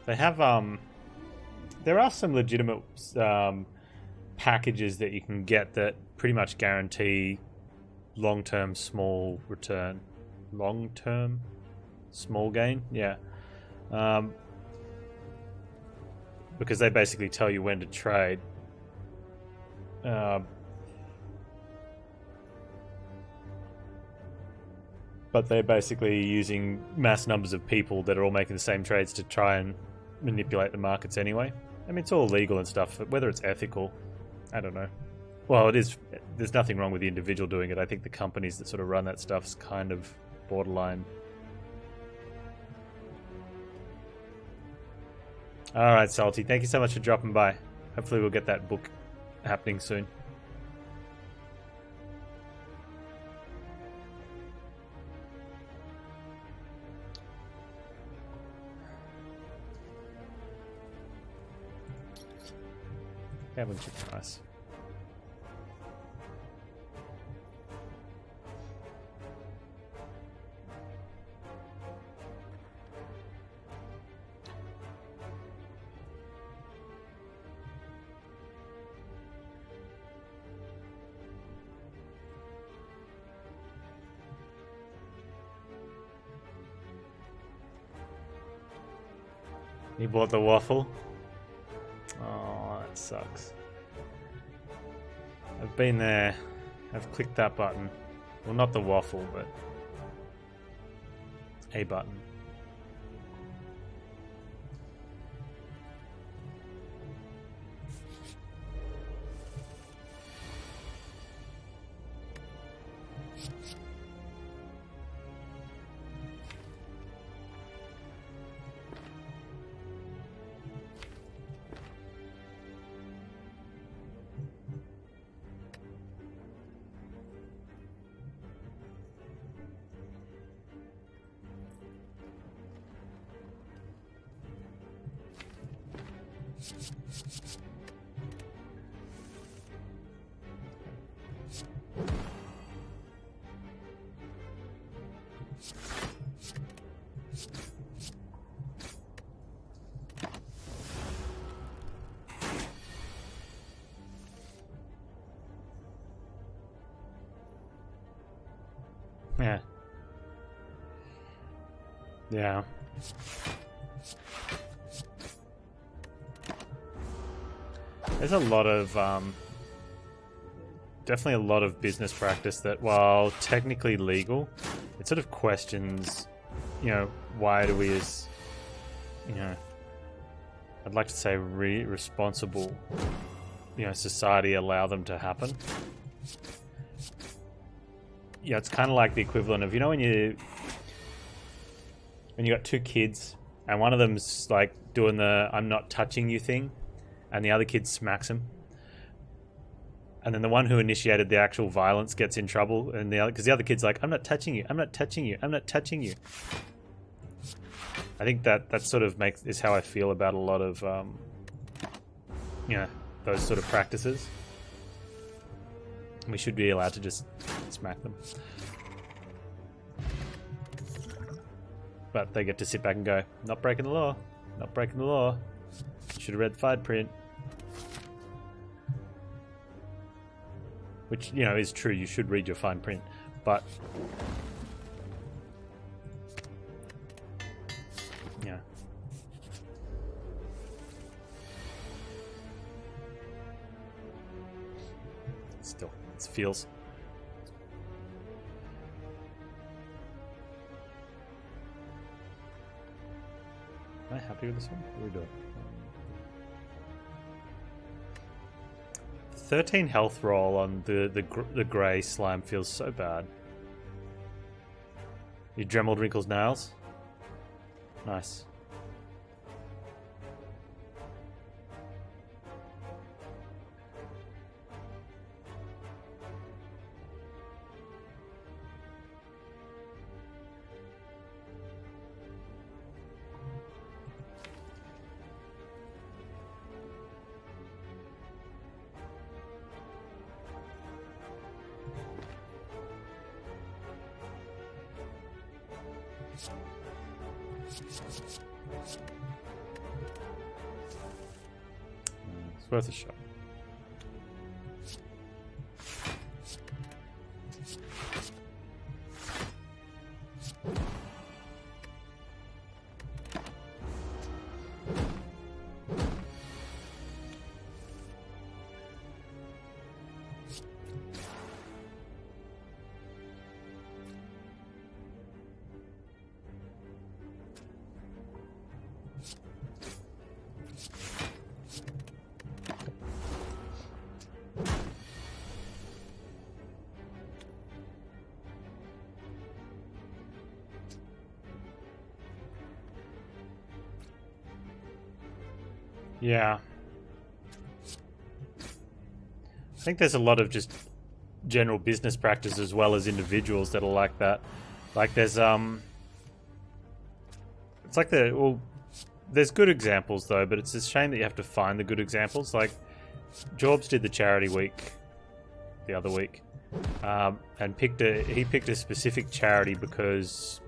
They have there are some legitimate packages that you can get that pretty much guarantee long-term small return. Long-term small gain? Yeah. Because they basically tell you when to trade. But they're basically using mass numbers of people that are all making the same trades to try and manipulate the markets anyway. I mean, it's all legal and stuff, but whether it's ethical, I don't know. Well, it is. There's nothing wrong with the individual doing it. I think the companies that sort of run that stuff's kind of borderline. Alright, Salty. Thank you so much for dropping by. Hopefully we'll get that book happening soon. Cabin chip price. You bought the waffle? Oh, that sucks. I've been there. I've clicked that button. Well, not the waffle, but a button. Yeah. Yeah. There's a lot of, definitely a lot of business practice that, while technically legal, it sort of questions, you know, why do we as, you know, I'd like to say responsible, you know, society allow them to happen. Yeah, it's kind of like the equivalent of, you know, when you got two kids and one of them's like doing the "I'm not touching you" thing, and the other kid smacks him, and then the one who initiated the actual violence gets in trouble, and because the other kid's like, "I'm not touching you, I'm not touching you, I'm not touching you." I think that sort of is how I feel about a lot of you know, those sort of practices. We should be allowed to just smack them. But they get to sit back and go, not breaking the law, not breaking the law. Should have read the fine print. Which, you know, is true, you should read your fine print. But, yeah. Still, it feels. Am I happy with this one? What are we doing? 13 health roll on the grey slime feels so bad. You Dremelled Wrinkle's nails? Nice. It's worth a shot. Yeah. I think there's a lot of just general business practice as well as individuals that are like that. Like there's it's like there's good examples though, but it's a shame that you have to find the good examples. Like Jorbs did the charity week the other week, and he picked a specific charity because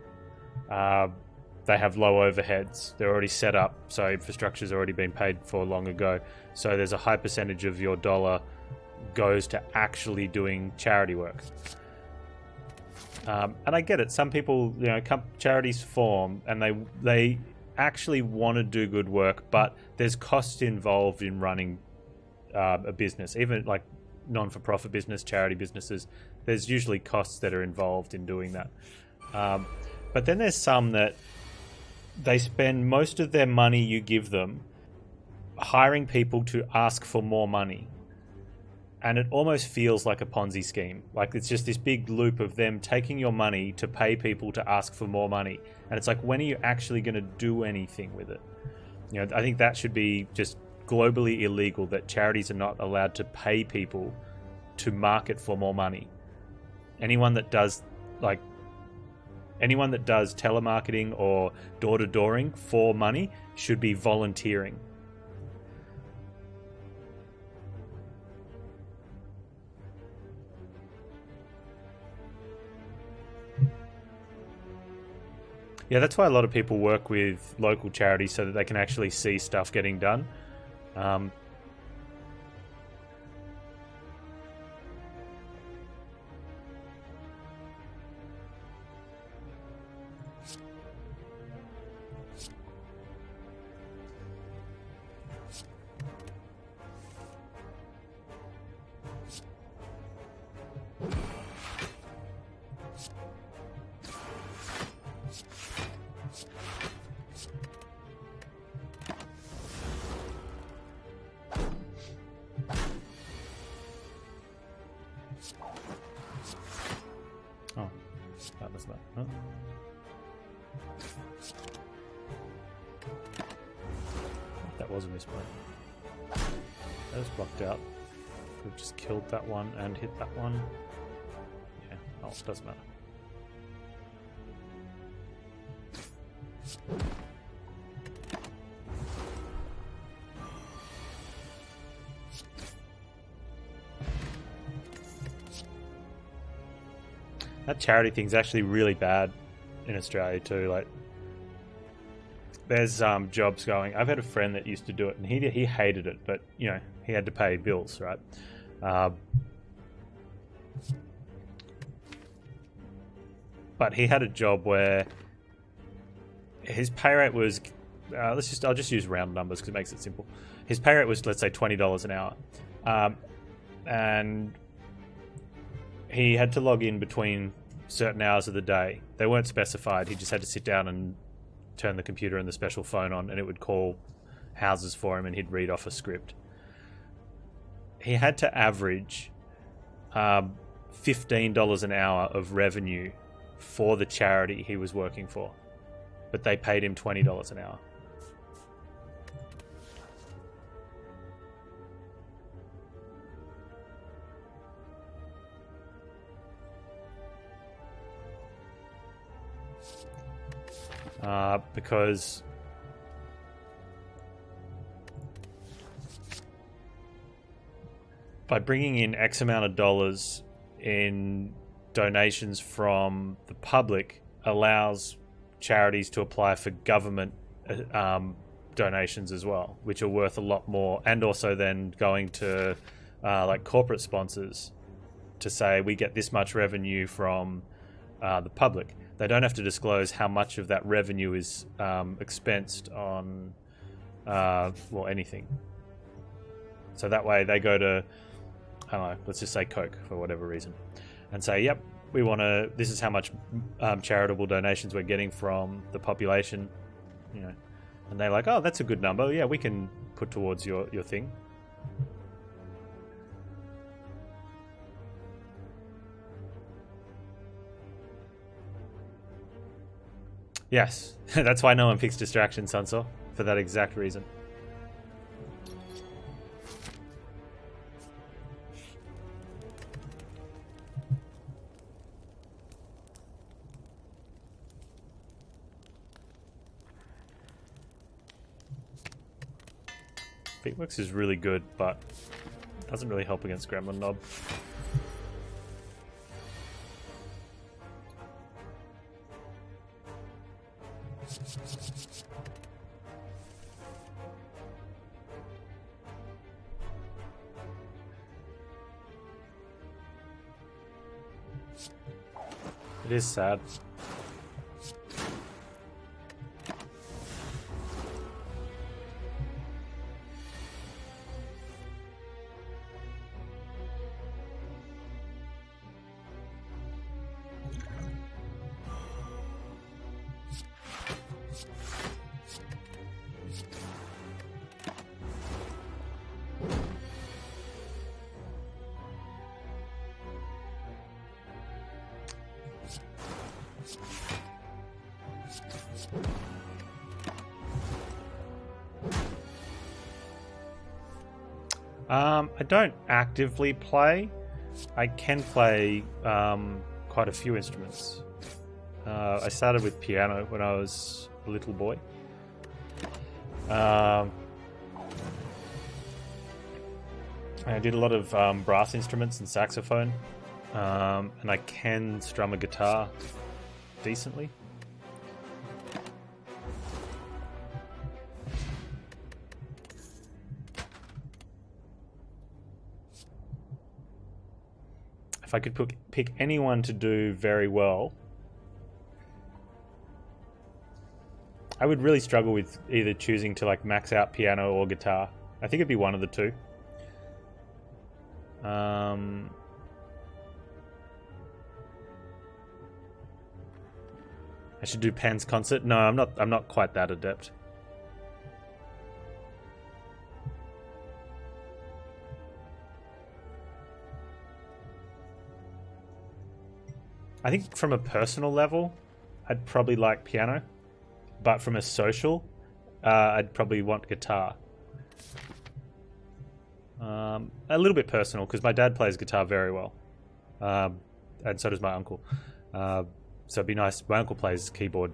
they have low overheads. They're already set up, so infrastructure's already been paid for long ago. So there's a high percentage of your dollar goes to actually doing charity work. And I get it. Some people, charities form and they actually want to do good work, but there's costs involved in running a business. Even like non-for-profit business, charity businesses, there's usually costs that are involved in doing that. But then there's some that they spend most of their money you give them hiring people to ask for more money. And it almost feels like a Ponzi scheme. Like it's just this big loop of them taking your money to pay people to ask for more money. And it's like, when are you actually going to do anything with it? I think that should be just globally illegal, that charities are not allowed to pay people to market for more money. Anyone that does telemarketing or door-to-dooring for money should be volunteering. Yeah, that's why a lot of people work with local charities so that they can actually see stuff getting done. Oh, that was that. Huh? That was a misplay. That was blocked out. Could have just killed that one and hit that one. Yeah, oh, it doesn't matter. That charity thing's actually really bad in Australia too. Like, there's jobs going. I've had a friend that used to do it, and he hated it, but he had to pay bills, right? But he had a job where his pay rate was I'll just use round numbers because it makes it simple. His pay rate was, let's say, $20 an hour, and he had to log in between certain hours of the day. They weren't specified. He just had to sit down and turn the computer and the special phone on, and it would call houses for him, and he'd read off a script. He had to average $15 an hour of revenue for the charity he was working for, but they paid him $20 an hour. Because by bringing in X amount of dollars in donations from the public allows charities to apply for government donations as well, which are worth a lot more, and also then going to like corporate sponsors to say we get this much revenue from the public. They don't have to disclose how much of that revenue is expensed on well, anything. So that way they go to, I don't know, let's just say Coke for whatever reason, and say, yep, we want to, this is how much charitable donations we're getting from the population, you know, and they're like, oh, that's a good number, yeah, we can put towards your thing. Yes, that's why no one picks distraction, Sunsaw, for that exact reason. Beatworks is really good, but doesn't really help against Gremlin Knob. It is sad. I don't actively play. I can play quite a few instruments. I started with piano when I was a little boy. I did a lot of brass instruments and saxophone, and I can strum a guitar decently. If I could pick anyone to do very well, I would really struggle with either choosing to like max out piano or guitar. I think it'd be one of the two. I should do Panz concert. No, I'm not quite that adept. I think from a personal level, I'd probably like piano, but from a social, I'd probably want guitar. A little bit personal, because my dad plays guitar very well, and so does my uncle. So it'd be nice. My uncle plays keyboard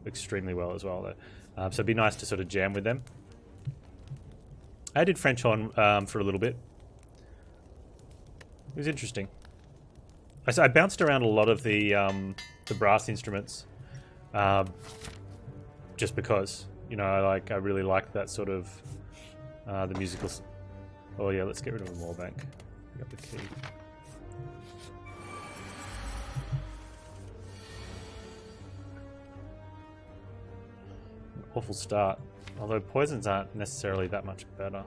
extremely well as well, though. So it'd be nice to sort of jam with them. I did French horn for a little bit. It was interesting. I bounced around a lot of the brass instruments, just because, you know, I really liked that sort of the musical. Oh yeah, let's get rid of a wallbank. Got the key. An awful start. Although poisons aren't necessarily that much better.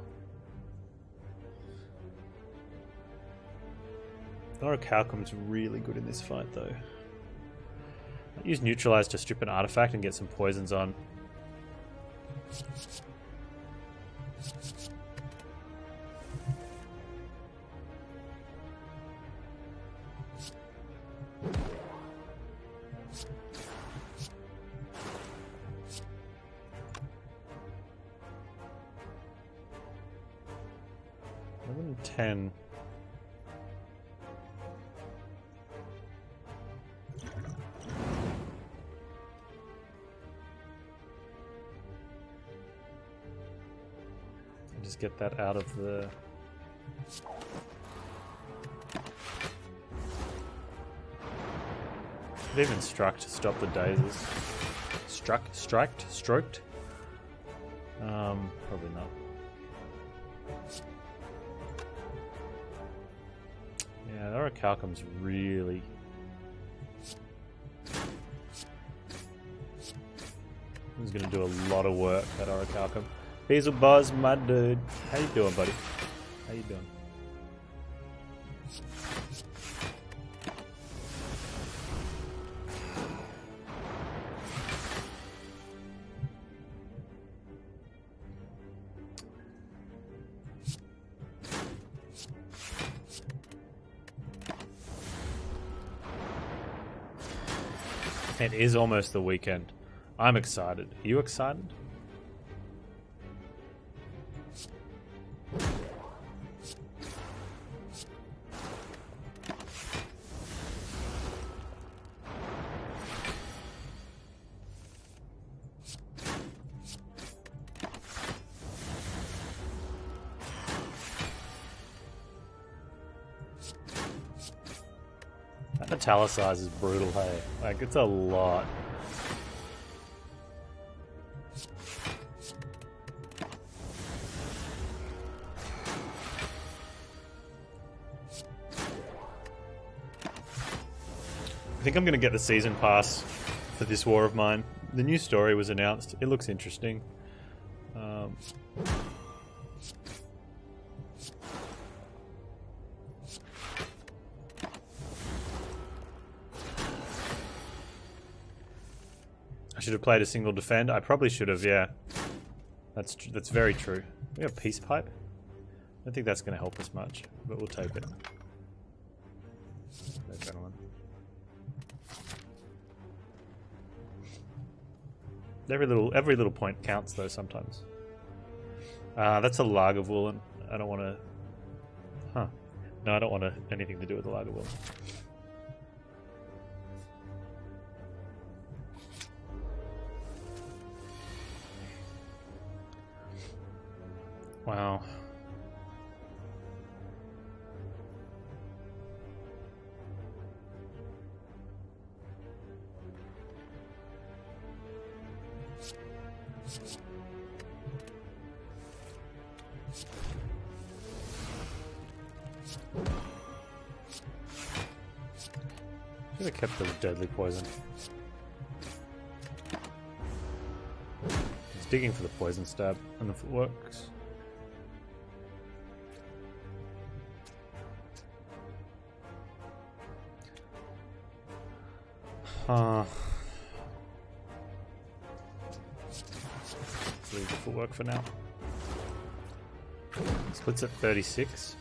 Orichalcum's really good in this fight, though. I use Neutralize to strip an artifact and get some poisons on. Eleven, 10. Just get that out of the... Could even struck to stop the dazes. Stroked? Probably not. Yeah, the orichalcum's really... He's gonna do a lot of work, that orichalcum. Hazel Buzz, my dude. How you doing, buddy? How you doing? It is almost the weekend. I'm excited. Are you excited? That metallicise is brutal, hey? Like, it's a lot. I think I'm going to get the season pass for this war of mine. The new story was announced. It looks interesting. I should have played a single defend. I probably should have, yeah. That's very true. We have peace pipe. I don't think that's going to help us much, but we'll take it. No, gentlemen. Every little point counts though sometimes. That's a Lagavulin. I don't want to. Huh? No, I don't want anything to do with the Lagavulin. Wow. Should have kept the deadly poison. He's digging for the poison stab and the footworks. Leave the footwork for now. Splits at 36.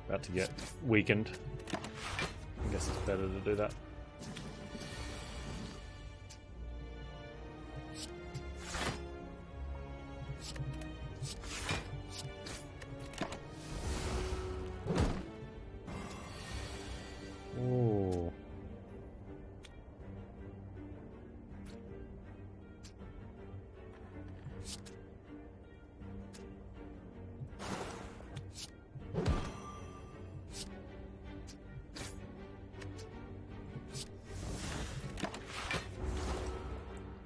About to get weakened. I guess it's better to do that. Ooh.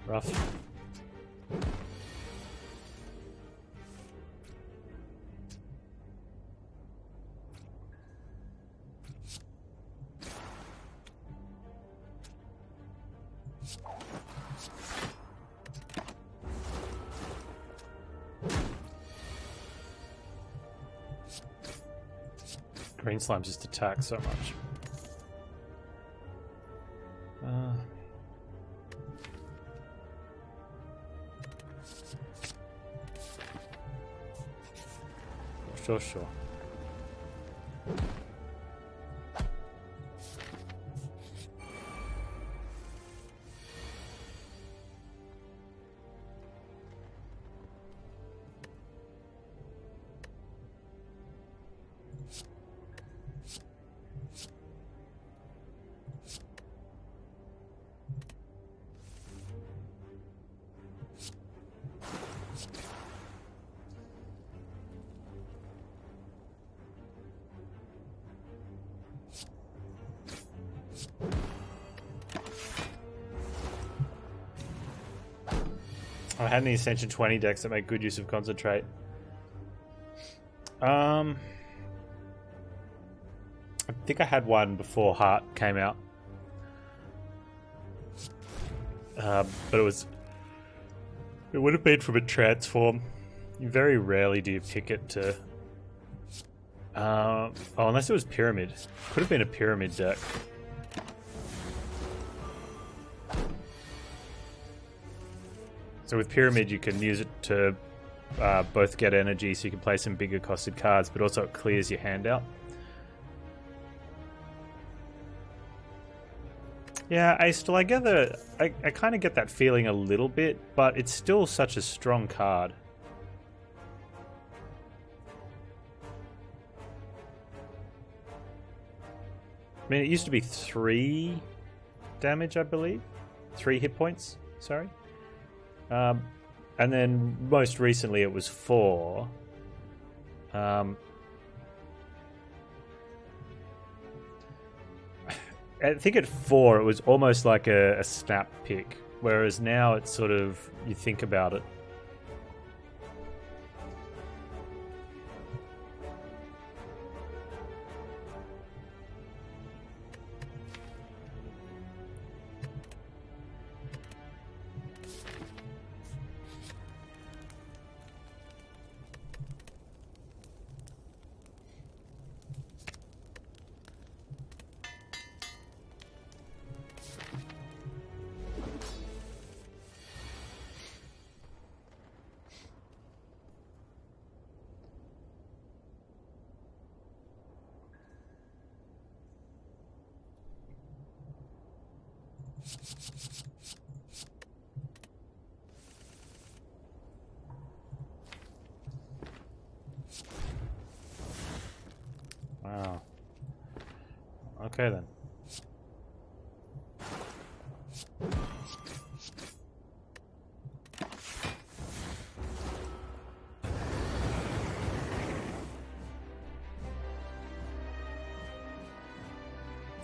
Rough. Green slimes just attack so much. Sure. I had any Ascension 20 decks that make good use of concentrate. I think I had one before Heart came out. But it would have been from a transform. Very rarely do you pick it to... oh, unless it was Pyramid. Could have been a Pyramid deck. So with Pyramid you can use it to both get energy, so you can play some bigger costed cards, but also it clears your hand out. Yeah, Astel, I kind of get that feeling a little bit, but it's still such a strong card. I mean, it used to be 3 damage, I believe. 3 hit points, sorry. And then most recently it was 4. I think at 4 it was almost like a snap pick, whereas now it's sort of, you think about it. Wow. Okay then.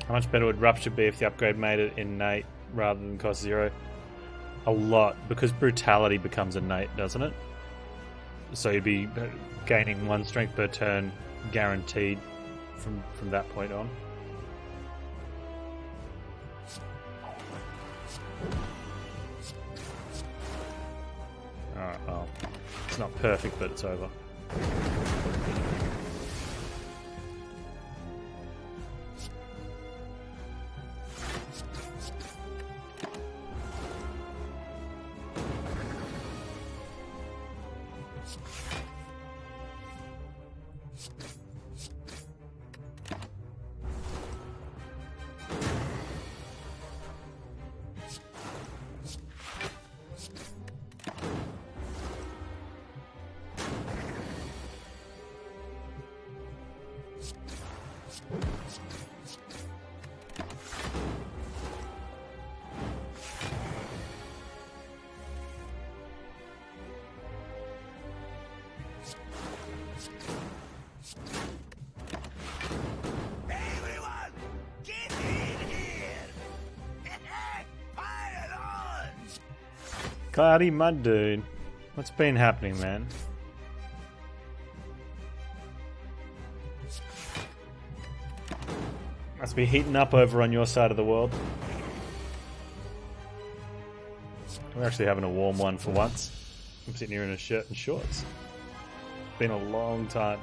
How much better would Rupture be if the upgrade made it innate rather than cost 0? A lot, because Brutality becomes innate, doesn't it? So you'd be gaining 1 strength per turn guaranteed from that point on. Alright, well, it's not perfect, but it's over. Cloudy Mud Dude, what's been happening, man? Must be heating up over on your side of the world. We're actually having a warm one for once. I'm sitting here in a shirt and shorts. Been a long time.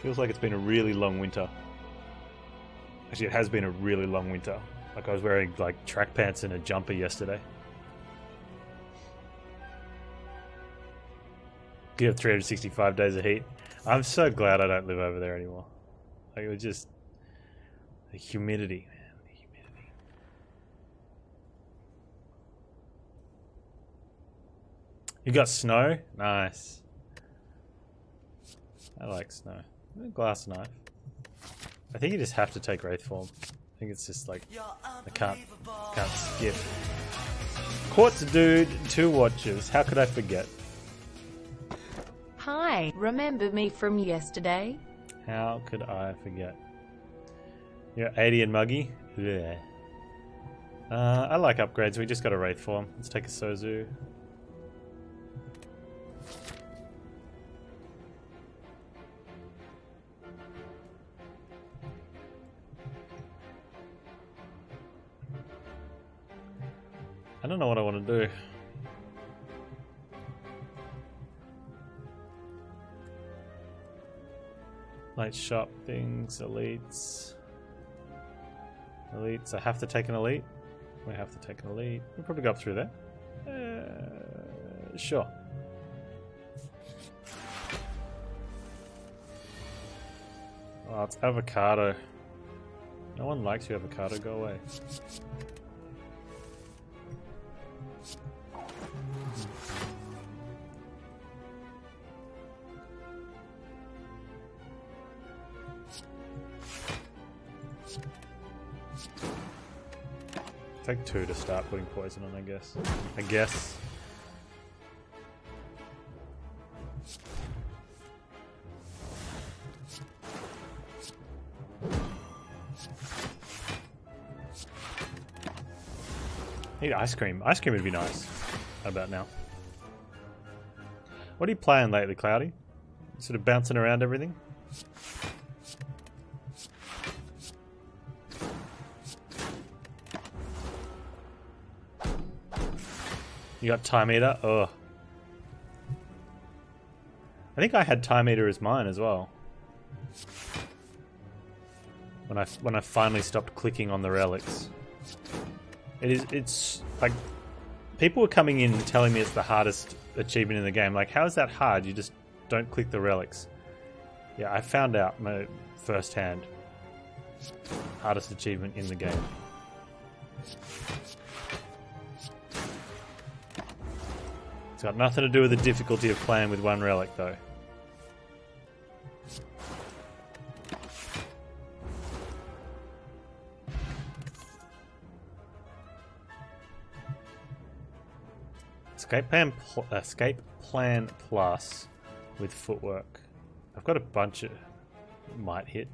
Feels like it's been a really long winter. Actually, it has been a really long winter. Like I was wearing like track pants and a jumper yesterday. You have 365 days of heat. I'm so glad I don't live over there anymore. Like it was just the humidity, man. The humidity. You got snow? Nice. I like snow. A glass knife. I think you just have to take Wraith form. I think it's just like I can't skip. Quartz Dude, 2 watches. How could I forget? Hi, remember me from yesterday? How could I forget? You're 80 and muggy? Yeah. I like upgrades. We just got a Wraith form. Let's take a Sozu. I don't know what I want to do. Light shop things, elites. Elites. I have to take an elite. We have to take an elite. We'll probably go up through there. Sure. Oh, it's avocado. No one likes you, avocado. Go away. Take 2 to start putting poison on, I guess. Need ice cream. Ice cream would be nice. How about now? What are you playing lately, Cloudy? Sort of bouncing around everything? You got Time Eater? Ugh. I think I had Time Eater as mine as well. When I finally stopped clicking on the relics. It's like people were coming in and telling me it's the hardest achievement in the game. Like, how is that hard? You just don't click the relics. Yeah, I found out my firsthand. Hardest achievement in the game. It's got nothing to do with the difficulty of playing with one relic, though. Escape Plan Plus with footwork. I've got a bunch of might hit.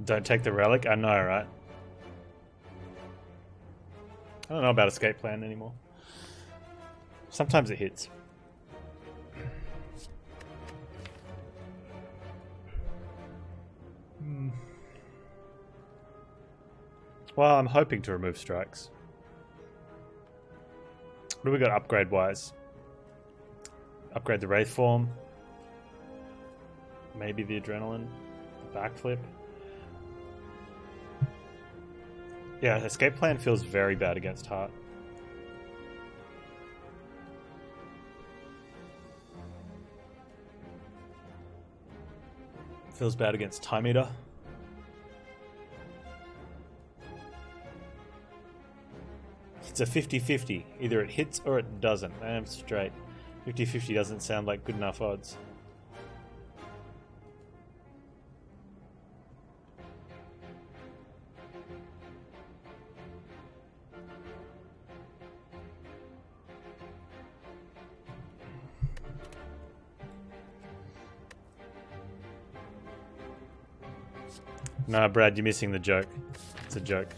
Don't take the relic? I know, right? I don't know about escape plan anymore. Sometimes it hits. Well, I'm hoping to remove strikes. What do we got upgrade wise? Upgrade the Wraith form. Maybe the adrenaline. The backflip. Yeah, escape plan feels very bad against Heart. Feels bad against Time Eater. It's a 50-50. Either it hits or it doesn't. I'm straight. 50-50 doesn't sound like good enough odds. Nah, Brad, you're missing the joke. It's a joke.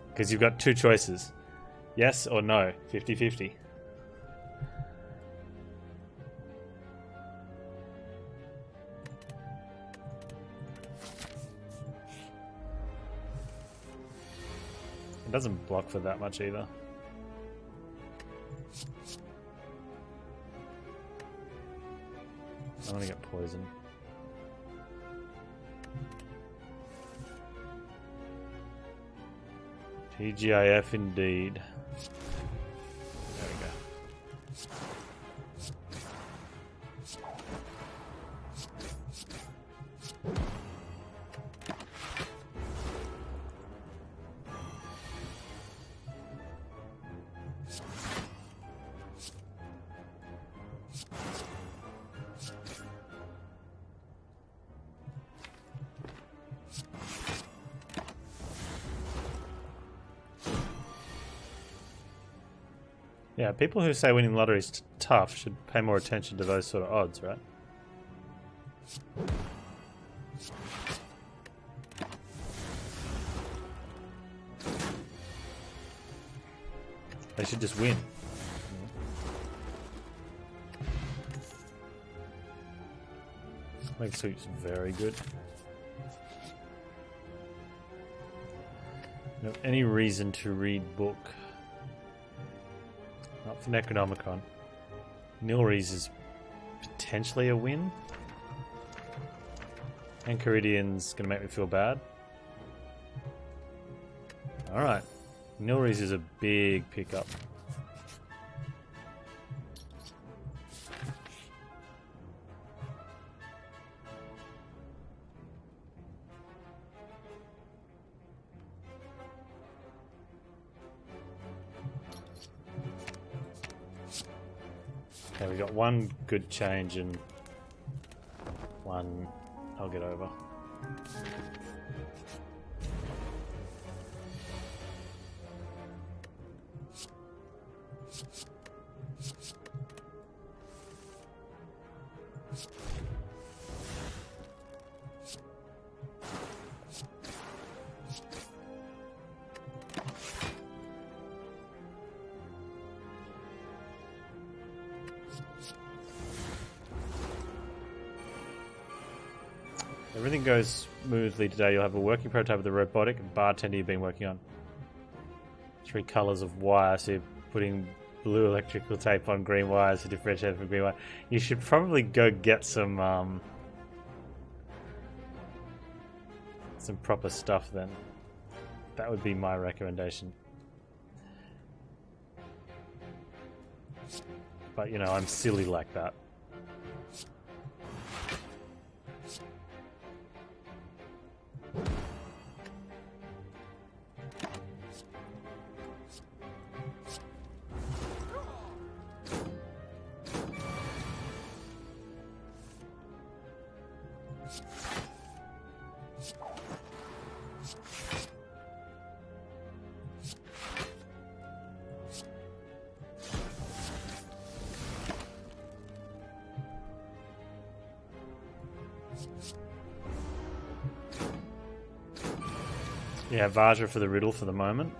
Because you've got 2 choices. Yes or no. 50-50. It doesn't block for that much either. I'm gonna get poisoned. TGIF indeed. There we go. Yeah, people who say winning lottery is tough should pay more attention to those sort of odds, right? They should just win. Make suits very good. No, any reason to read book? Not for Necronomicon. Nilry's is potentially a win. And Caridian's gonna make me feel bad. Alright. Nilry's is a big pickup. Okay, we got one good change and one I'll get over. Everything goes smoothly today. You'll have a working prototype of the robotic bartender you've been working on. 3 colours of wire, so you're putting blue electrical tape on green wires to differentiate from green wire. You should probably go get some proper stuff then. That would be my recommendation. But you know, I'm silly like that. Yeah, Vajra for the riddle for the moment.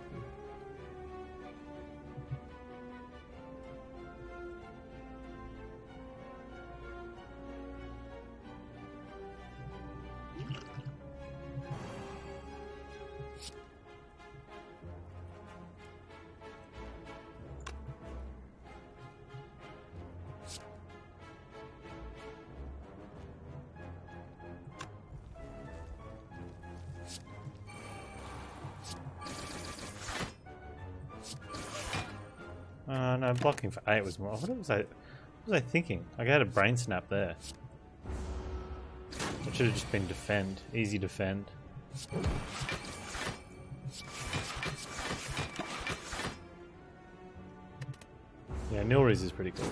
No, blocking for 8 was more. What was I thinking? I had a brain snap there. It should have just been defend. Easy defend. Yeah, Nilry's is pretty cool.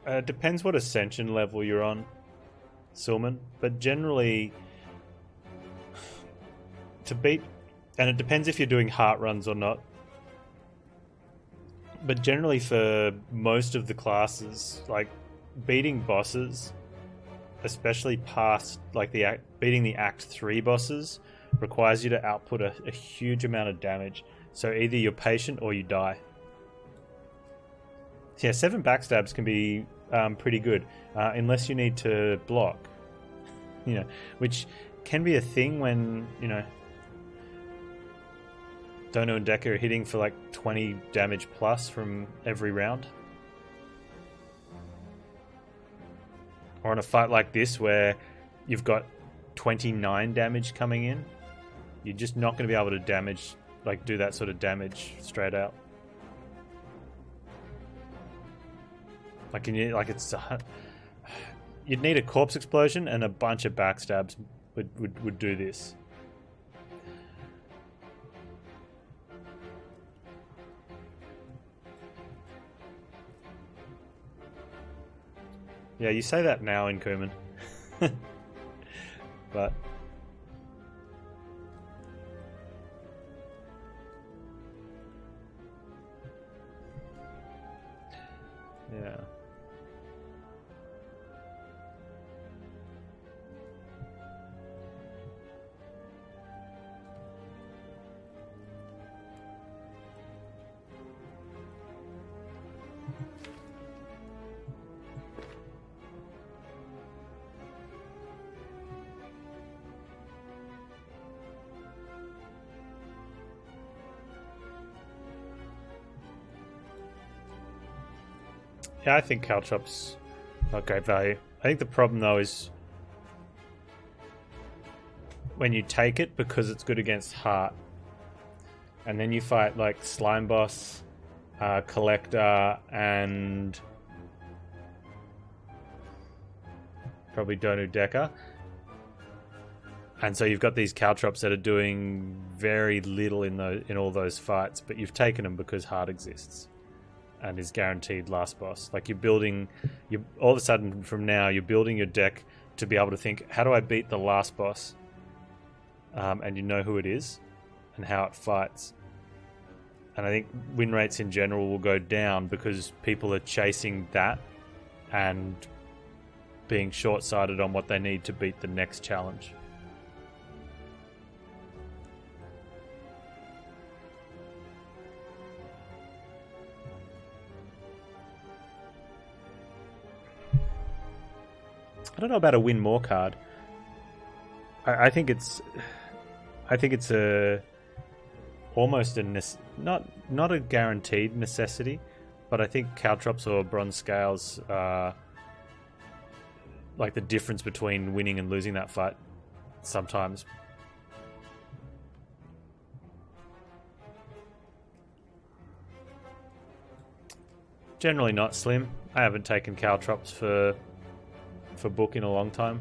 It depends what Ascension level you're on, Silman, but generally to beat, and it depends if you're doing heart runs or not, but generally for most of the classes, like beating bosses, especially past like beating the Act 3 bosses, requires you to output a huge amount of damage, so either you're patient or you die. Yeah, 7 backstabs can be pretty good, unless you need to block, you know, which can be a thing when, you know, Dono and Decker are hitting for like 20 damage plus from every round. Or in a fight like this where you've got 29 damage coming in, you're just not going to be able to damage, like do that sort of damage straight out. Like, you'd need a corpse explosion and a bunch of backstabs would do this. Yeah, you say that now in Kuman. But yeah. Yeah, I think caltrops not great value. I think the problem though is when you take it because it's good against heart, and then you fight like slime boss, collector, and probably Donu Decker. And so you've got these caltrops that are doing very little in all those fights, but you've taken them because heart exists and is guaranteed last boss. Like you all of a sudden from now you're building your deck to be able to think, how do I beat the last boss? And you know who it is and how it fights. And I think win rates in general will go down because people are chasing that and being short-sighted on what they need to beat the next challenge. I don't know about a win more card. I think it's a almost a not a guaranteed necessity, but I think caltrops or bronze scales are like the difference between winning and losing that fight sometimes. Generally not slim. I haven't taken caltrops for Book in a long time.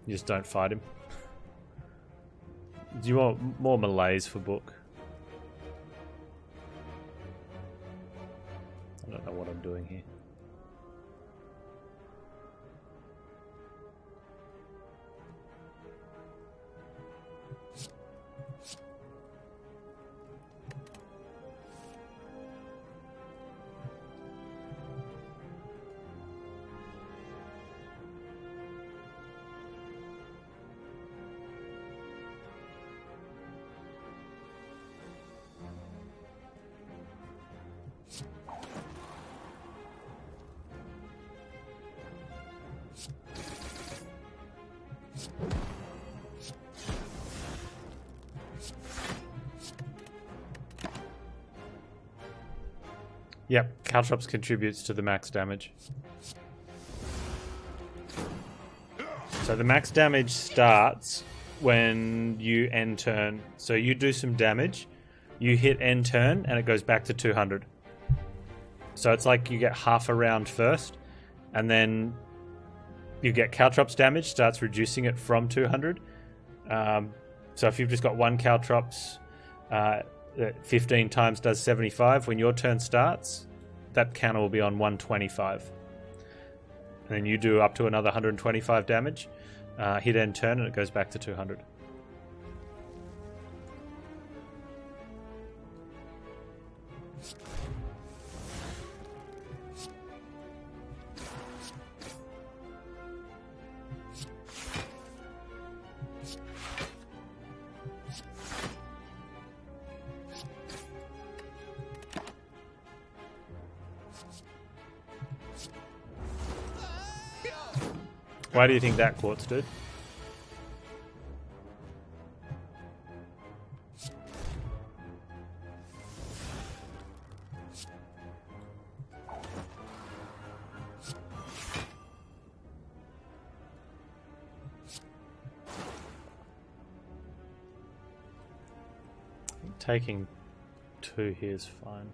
You just don't fight him. Do you want more melees for Book? I don't know what I'm doing here. Yep, caltrops contributes to the max damage. So the max damage starts when you end turn. So you do some damage, you hit end turn, and it goes back to 200. So it's like you get half a round first, and then you get caltrops damage, starts reducing it from 200. So if you've just got one caltrops, 15 times does 75. When your turn starts, that counter will be on 125. And then you do up to another 125 damage, hit end turn, and it goes back to 200. Why do you think that quartz did? Taking 2 here is fine.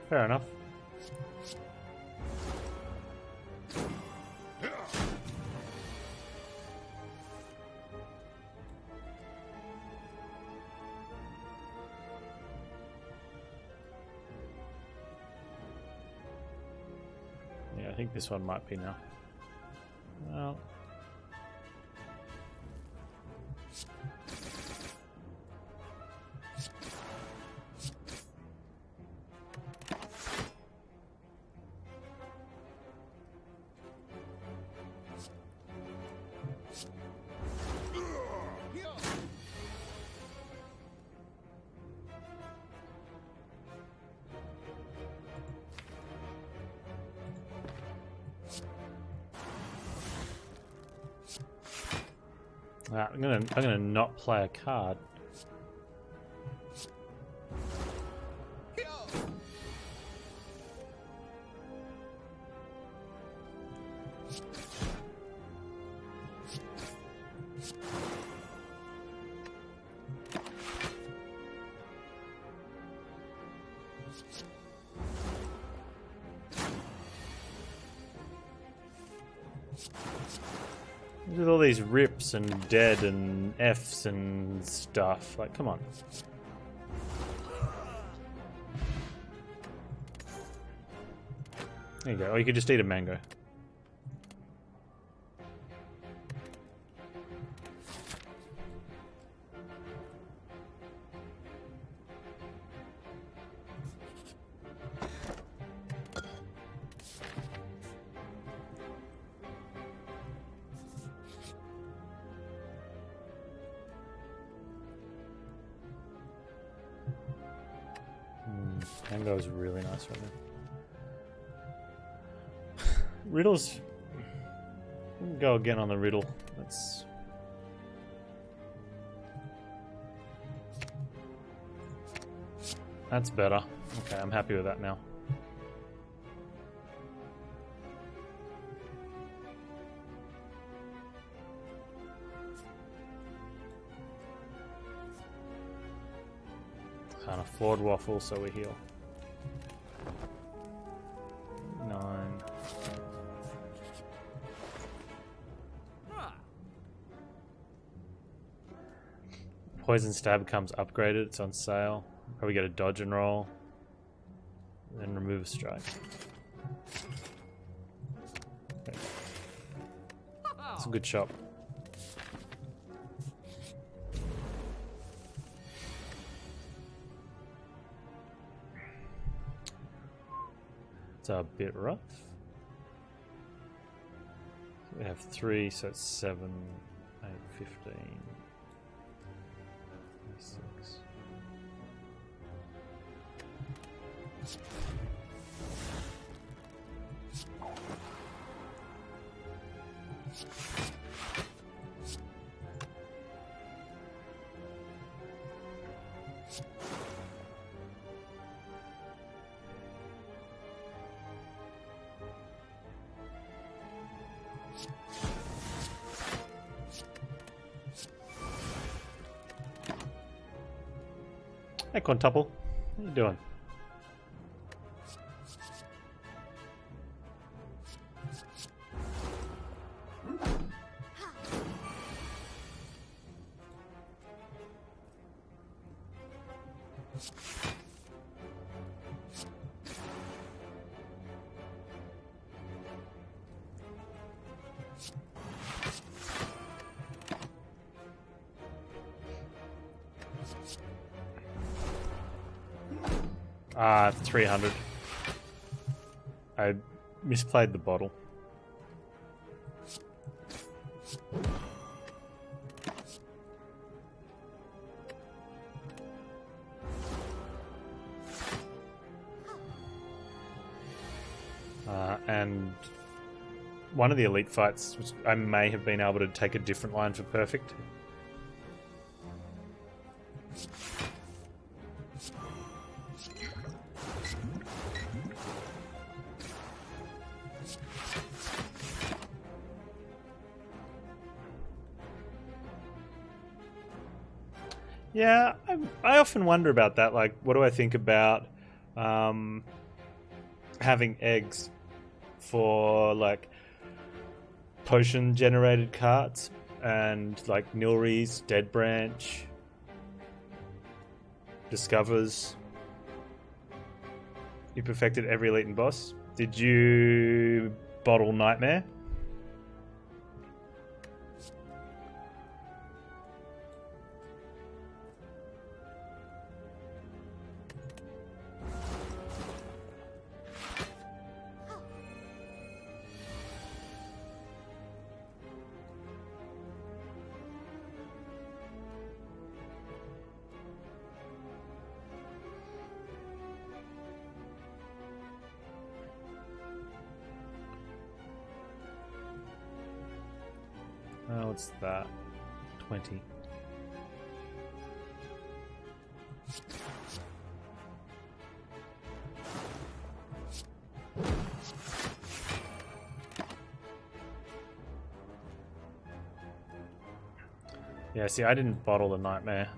Fair enough. Yeah, I think this one might be now. Well. I'm gonna not play a card. With all these rips and dead and Fs and stuff, like, come on. There you go. Or you could just eat a mango. Mango is really nice right now. Riddles. Go again on the riddle. That's better. Okay, I'm happy with that now. Can't afford waffle, so we heal. 9. Poison Stab comes upgraded, it's on sale. Probably get a dodge and roll. Then remove a strike. Okay. It's a good shop. It's a bit rough. We have 3, so it's 7, 8, 15. 6. Hey, Quintuple. How you doing? Ah, 300. I misplayed the bottle. And one of the elite fights, I may have been able to take a different line for perfect. Yeah, I often wonder about that. Like, what do I think about having eggs for like potion generated cards and like Nilry's, Dead Branch, Discovers. You perfected every elite and boss. Did you bottle Nightmare? Oh, what's that? 20. Yeah, see, I didn't bottle the Nightmare.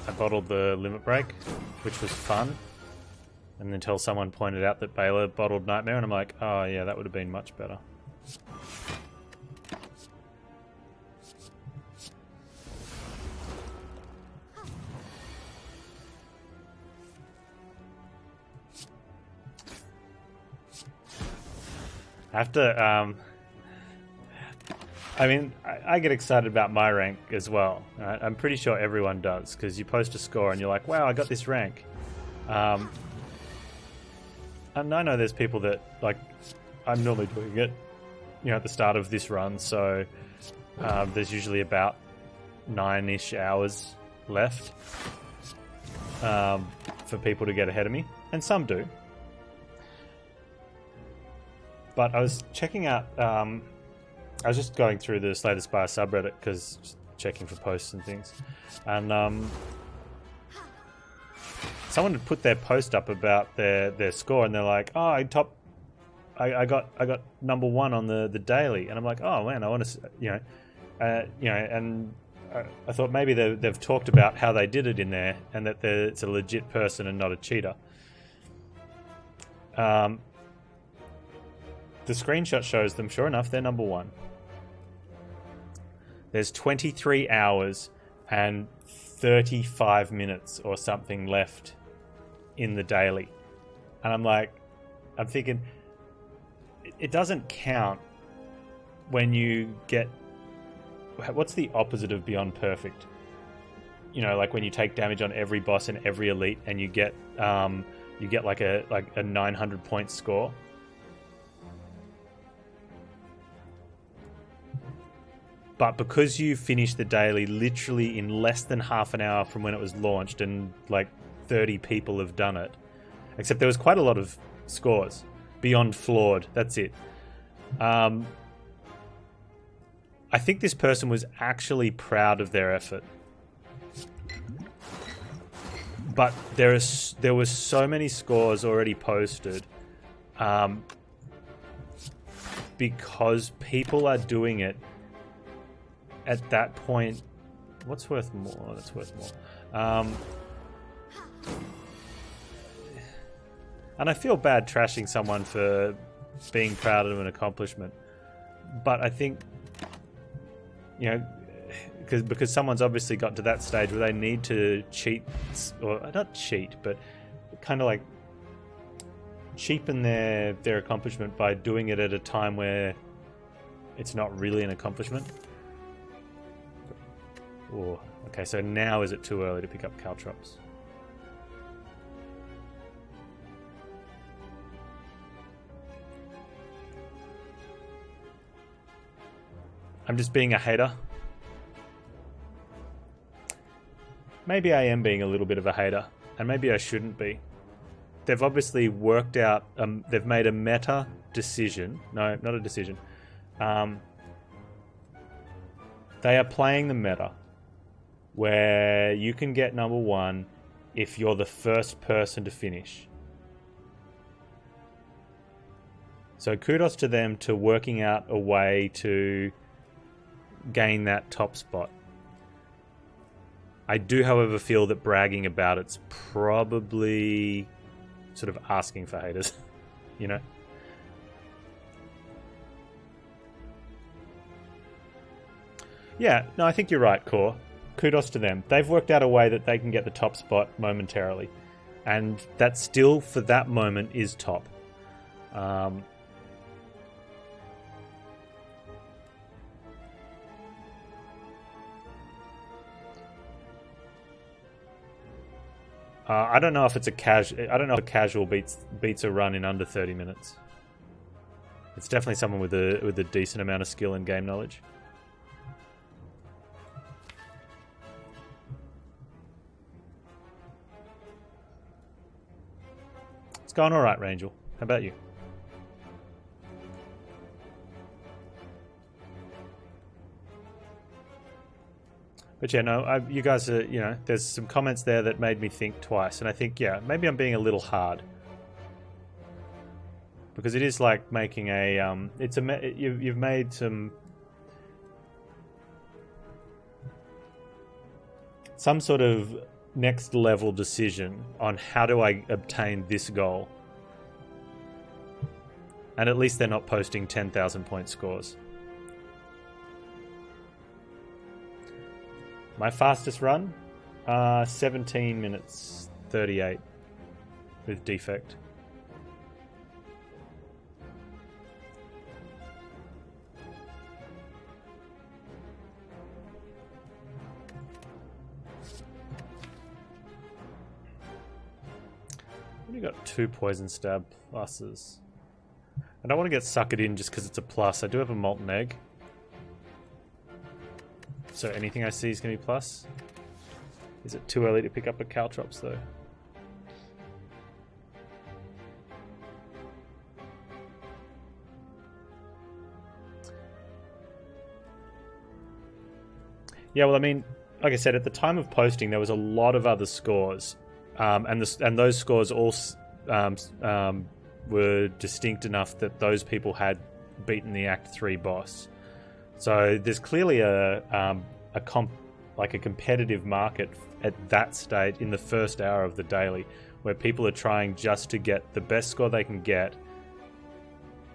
I bottled the Limit Break, which was fun. And until someone pointed out that Baylor bottled Nightmare, and I'm like, oh yeah, that would have been much better. I have to, I mean, I get excited about my rank as well. Right? I'm pretty sure everyone does, because you post a score and you're like, wow, I got this rank. And I know there's people that, like, I'm normally doing it, you know, at the start of this run, so there's usually about 9-ish hours left for people to get ahead of me, and some do. But I was checking out, I was just going through the Slay the Spire subreddit, because checking for posts and things, and someone had put their post up about their score, and they're like, oh, I got number 1 on the daily, and I'm like, oh man, I want to, and I thought maybe they've talked about how they did it in there, and that it's a legit person and not a cheater. The screenshot shows them, sure enough, they're number 1. There's 23 hours and 35 minutes or something left in the daily. And I'm thinking, it doesn't count when you get, what's the opposite of Beyond Perfect? You know, like when you take damage on every boss and every elite, and you get like a 900 point score. But because you finished the daily literally in less than half an hour from when it was launched, and like 30 people have done it, except there was quite a lot of scores. Beyond flawed, that's it. I think this person was actually proud of their effort. But there were so many scores already posted because people are doing it at that point. What's worth more? That's worth more. And I feel bad trashing someone for being proud of an accomplishment, but I think, you know, because someone's obviously got to that stage where they need to cheat, or not cheat, but kind of like cheapen their accomplishment by doing it at a time where it's not really an accomplishment. Oh, okay, so now is it too early to pick up caltrops? I'm just being a hater. Maybe I am being a little bit of a hater, and maybe I shouldn't be. They've obviously worked out, they've made a meta decision. No, not a decision. They are playing the meta where you can get number 1 if you're the first person to finish. So kudos to them to working out a way to gain that top spot. I do, however, feel that bragging about it's probably sort of asking for haters, you know? Yeah, no, I think you're right, Core. Kudos to them. They've worked out a way that they can get the top spot momentarily. And that still, for that moment, is top. I don't know if it's a casual. I don't know if a casual beats a run in under 30 minutes. It's definitely someone with a decent amount of skill and game knowledge. It's going all right, Rangel. How about you? But yeah, no, you guys are, you know, there's some comments there that made me think twice. And I think, yeah, maybe I'm being a little hard. Because it is like making a, you've made some sort of next level decision on how do I obtain this goal. And at least they're not posting 10,000 point scores. My fastest run, 17 minutes 38 with defect. Only got 2 poison stab pluses. I don't want to get suckered in just because it's a plus. I do have a molten egg. So anything I see is going to be plus. Is it too early to pick up a Caltrops though? Yeah, well, I mean, like I said, at the time of posting, there was a lot of other scores, and those scores all were distinct enough that those people had beaten the Act 3 boss. So there's clearly a competitive market at that stage in the first hour of the daily, where people are trying just to get the best score they can get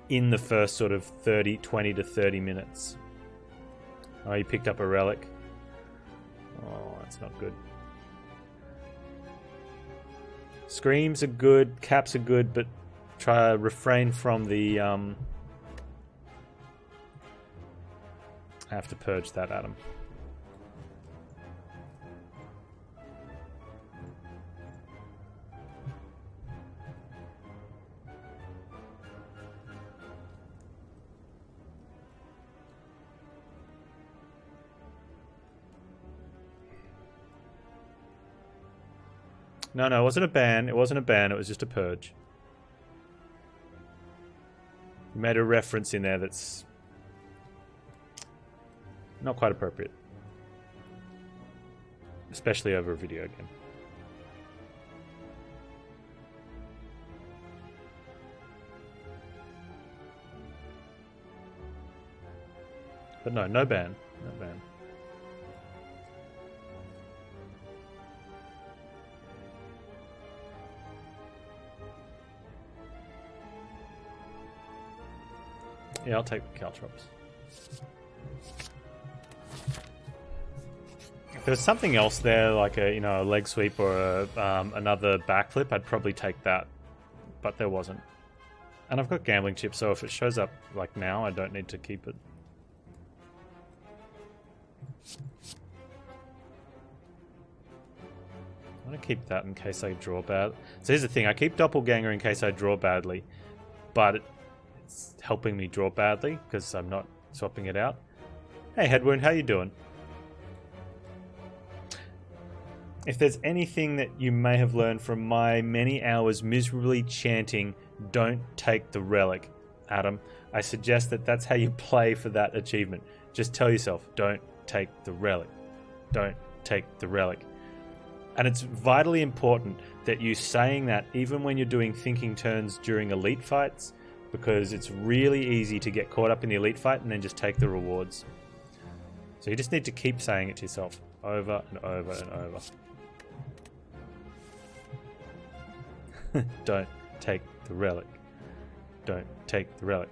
in the first sort of 20 to 30 minutes. Oh, you picked up a relic. Oh, that's not good. Screams are good, caps are good, but try to refrain from the I have to purge that, Adam. No, it wasn't a ban. It wasn't a ban. It was just a purge. You made a reference in there that's not quite appropriate. Especially over a video game. But no ban. No ban. Yeah, I'll take the Caltrops. If there's something else there, like a leg sweep or another backflip, I'd probably take that. But there wasn't. And I've got gambling chips, so if it shows up like now, I don't need to keep it. I want to keep that in case I draw bad. So here's the thing, I keep Doppelganger in case I draw badly, but it's helping me draw badly because I'm not swapping it out. Hey Headwound, how you doing? If there's anything that you may have learned from my many hours miserably chanting, don't take the relic, Adam, I suggest that that's how you play for that achievement. Just tell yourself, don't take the relic. Don't take the relic. And it's vitally important that you saying that even when you're doing thinking turns during elite fights, because it's really easy to get caught up in the elite fight and then just take the rewards. So you just need to keep saying it to yourself over and over and over. Don't take the relic. Don't take the relic.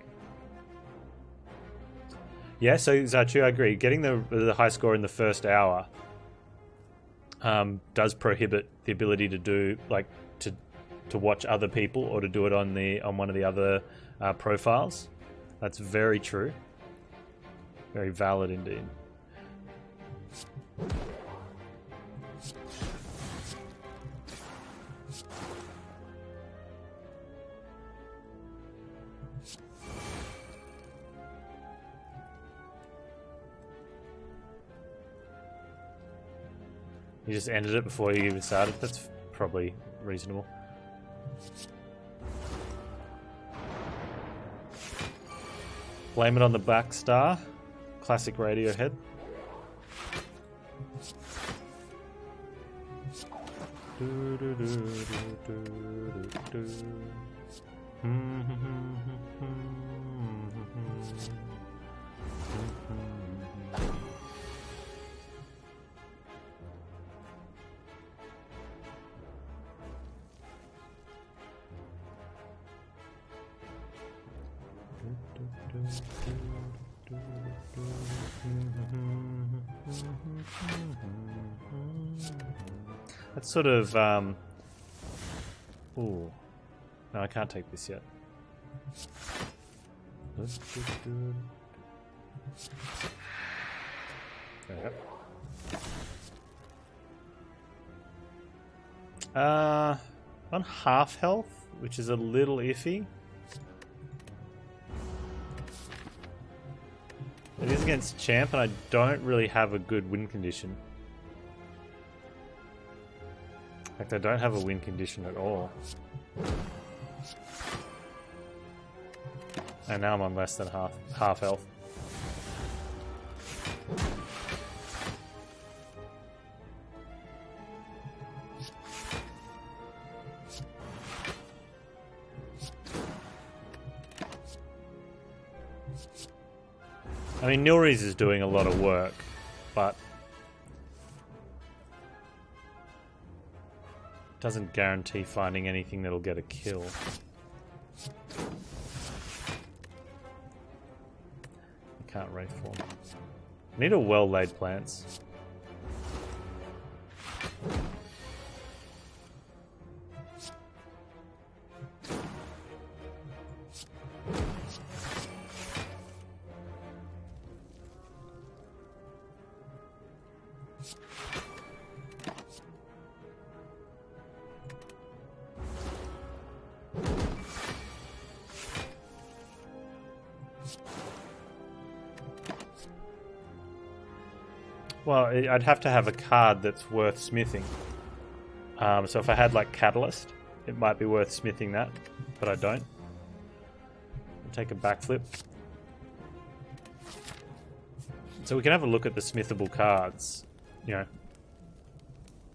Yeah, so Zachu, I agree. Getting the high score in the first hour does prohibit the ability to do to watch other people or to do it on one of the other profiles. That's very true. Very valid indeed. You just ended it before you even started. That's probably reasonable. Blame it on the Black Star. Classic Radiohead. That's sort of ooh. No, I can't take this yet. There we go. On half health, which is a little iffy. It is against Champ, and I don't really have a good win condition. In fact, I don't have a win condition at all. And now I'm on less than half health. I mean, Nilry's is doing a lot of work, but doesn't guarantee finding anything that'll get a kill. I can't Wraith form. I need a well-laid plants. Well, I'd have to have a card that's worth smithing. So if I had like Catalyst, it might be worth smithing that, but I don't. I'll take a backflip. So we can have a look at the smithable cards. You know,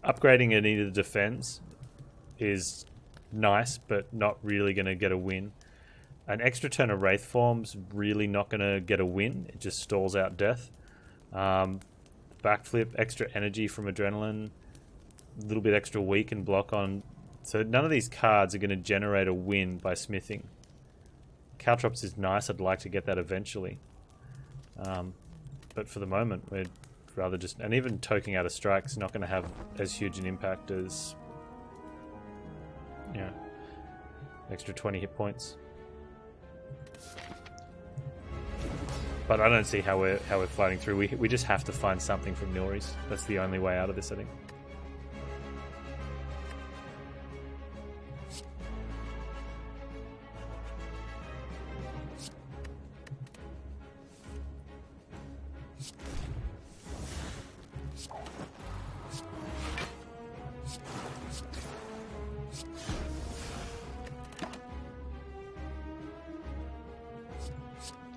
upgrading it into defense is nice, but not really going to get a win. An extra turn of Wraith Form's really not going to get a win. It just stalls out death. Backflip, extra energy from Adrenaline, a little bit extra weak and block on. So none of these cards are going to generate a win by smithing. Caltrops is nice. I'd like to get that eventually. But for the moment, we'd rather just... And even toking out a strike's not going to have as huge an impact as... You know, extra 20 hit points. But I don't see how we're fighting through. We just have to find something from Nilry's. That's the only way out of this, I think.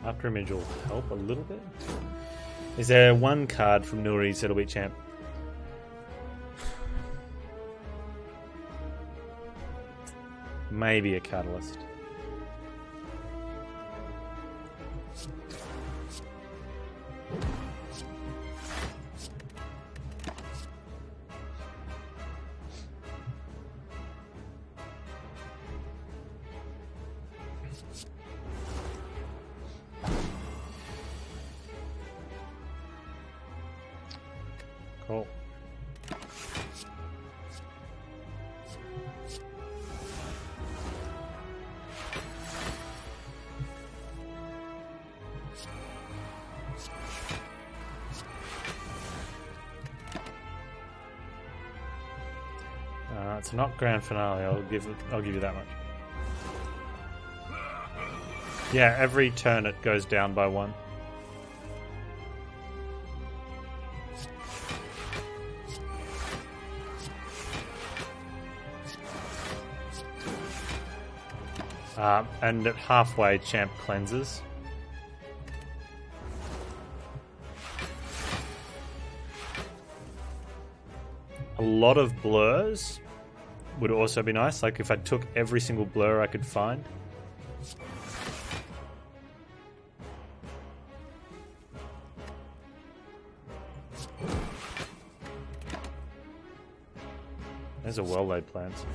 After image will help a little bit. Is there one card from Nilry that'll be champ? Maybe a catalyst. Cool. It's not grand finale. I'll give you that much. Yeah, every turn it goes down by 1. And at halfway, champ cleanses. A lot of blurs would also be nice. Like if I took every single blur I could find. There's a well-laid plans.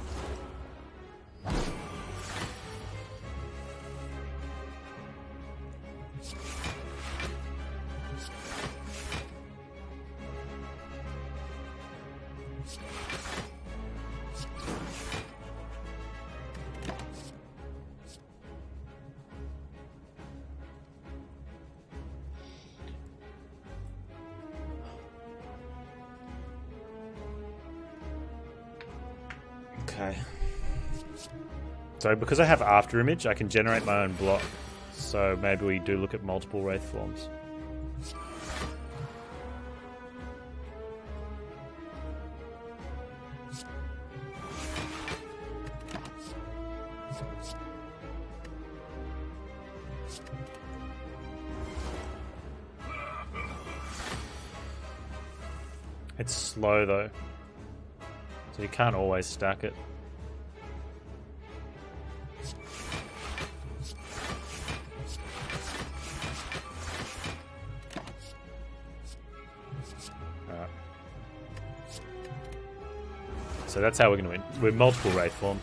Okay. So because I have after image, I can generate my own block. So maybe we do look at multiple wraith forms. It's slow though, so you can't always stack it. Alright. So that's how we're going to win. With multiple wraith forms.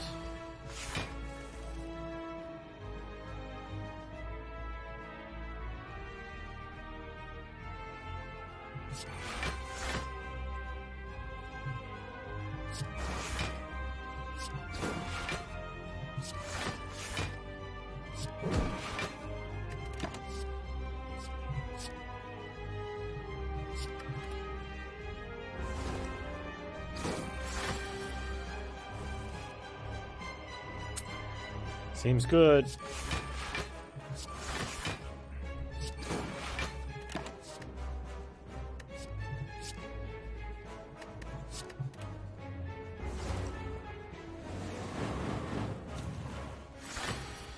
Seems good.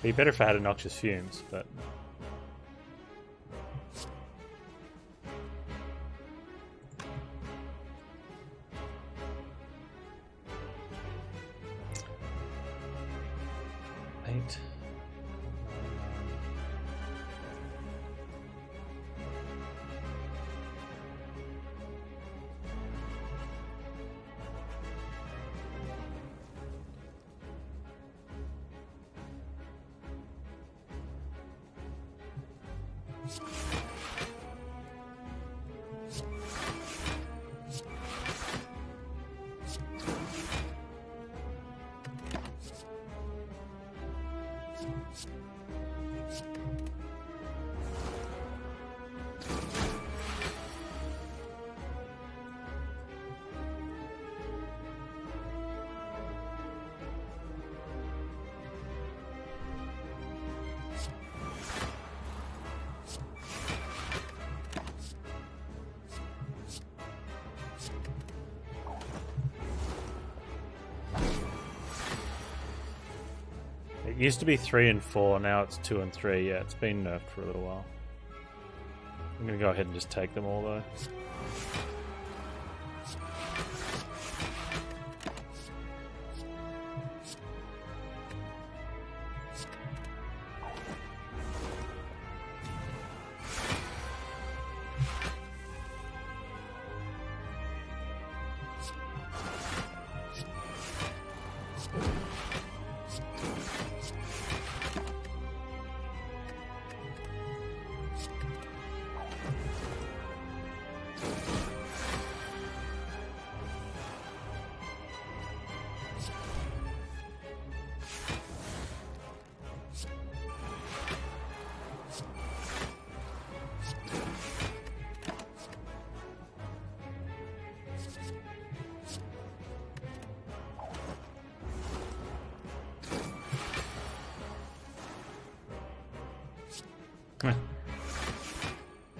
Be better if I had noxious fumes, but eight. It used to be 3 and 4, now it's 2 and 3. Yeah, it's been nerfed for a little while. I'm going to go ahead and just take them all though.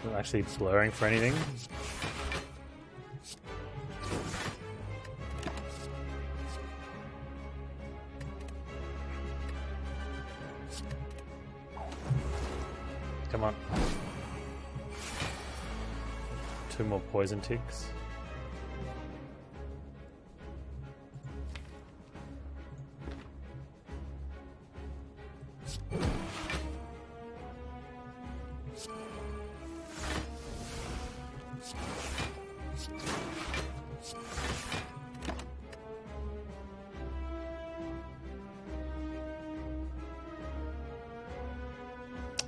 Not actually blurring for anything. Come on. 2 more poison ticks.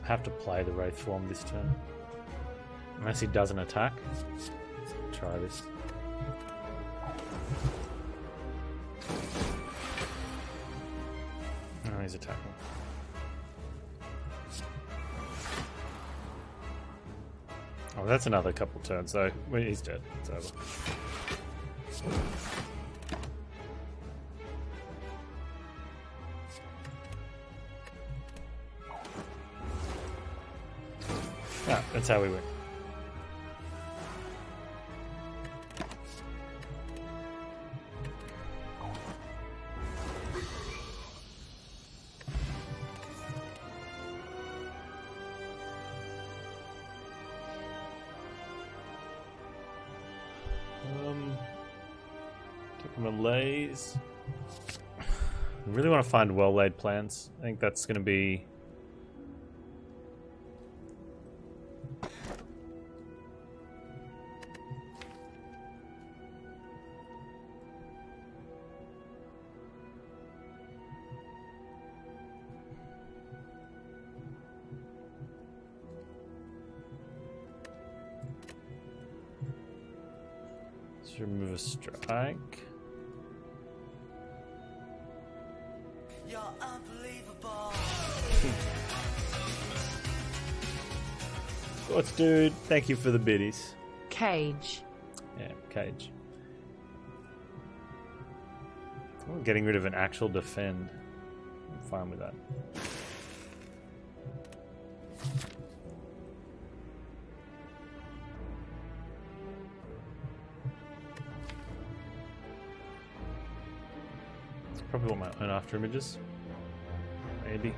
Have to play the Wraith form this turn. Unless he doesn't attack. Let's try this. Oh, he's attacking. Oh, that's another couple turns though. Well, he's dead. It's over. Ah, that's how we win. Take a malaise. I really want to find well-laid plans. I think that's going to be... Let's remove a strike. You're unbelievable. What's dude? Thank you for the biddies. Cage. Yeah, cage. Oh, getting rid of an actual defend. I'm fine with that. Probably want my own after images. Maybe.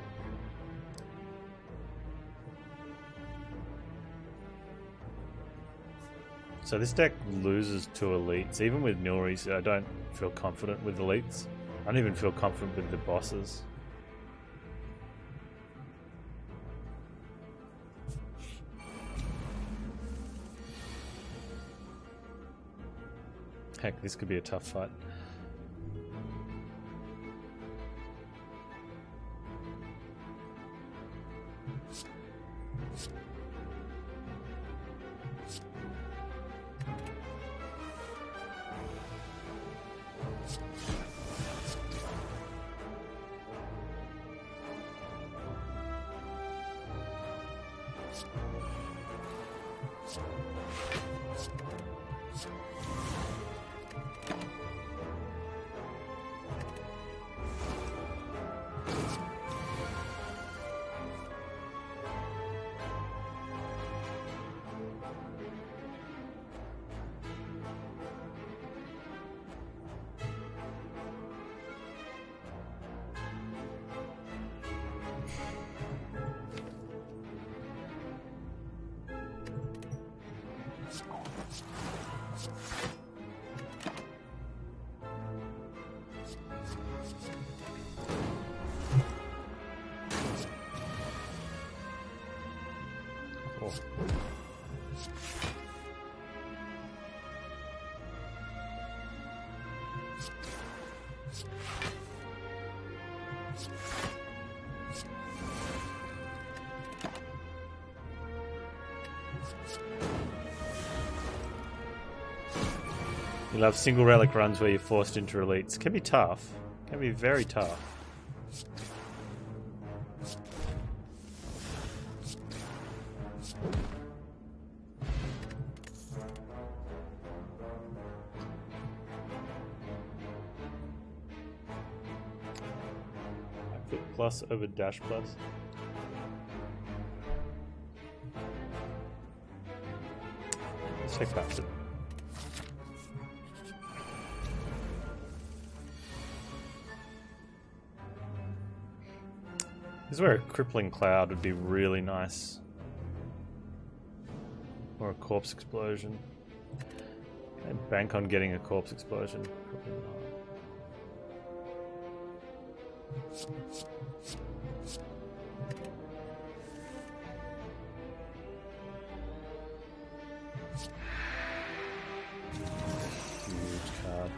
So this deck loses to elites. Even with Nilry, so I don't feel confident with elites. I don't even feel confident with the bosses. Heck, this could be a tough fight. Oh. You'll have single relic runs where you're forced into elites. Can be tough. Can be very tough. I put plus over dash plus. Let's check back to This is where a crippling cloud would be really nice. Or a corpse explosion. Can I bank on getting a corpse explosion? Probably not. Huge card.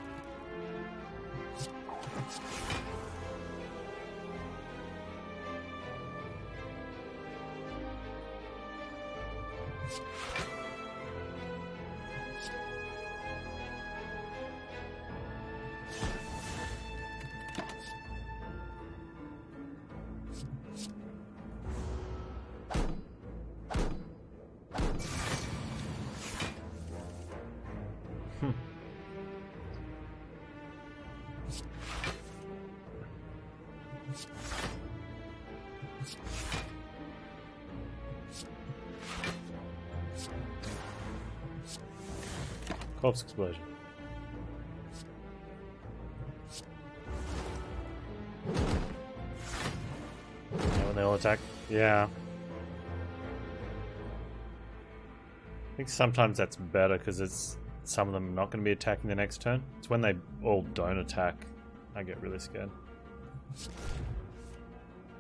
Corpse explosion. When they all attack? Yeah. I think sometimes that's better because it's some of them are not going to be attacking the next turn. It's when they all don't attack I get really scared.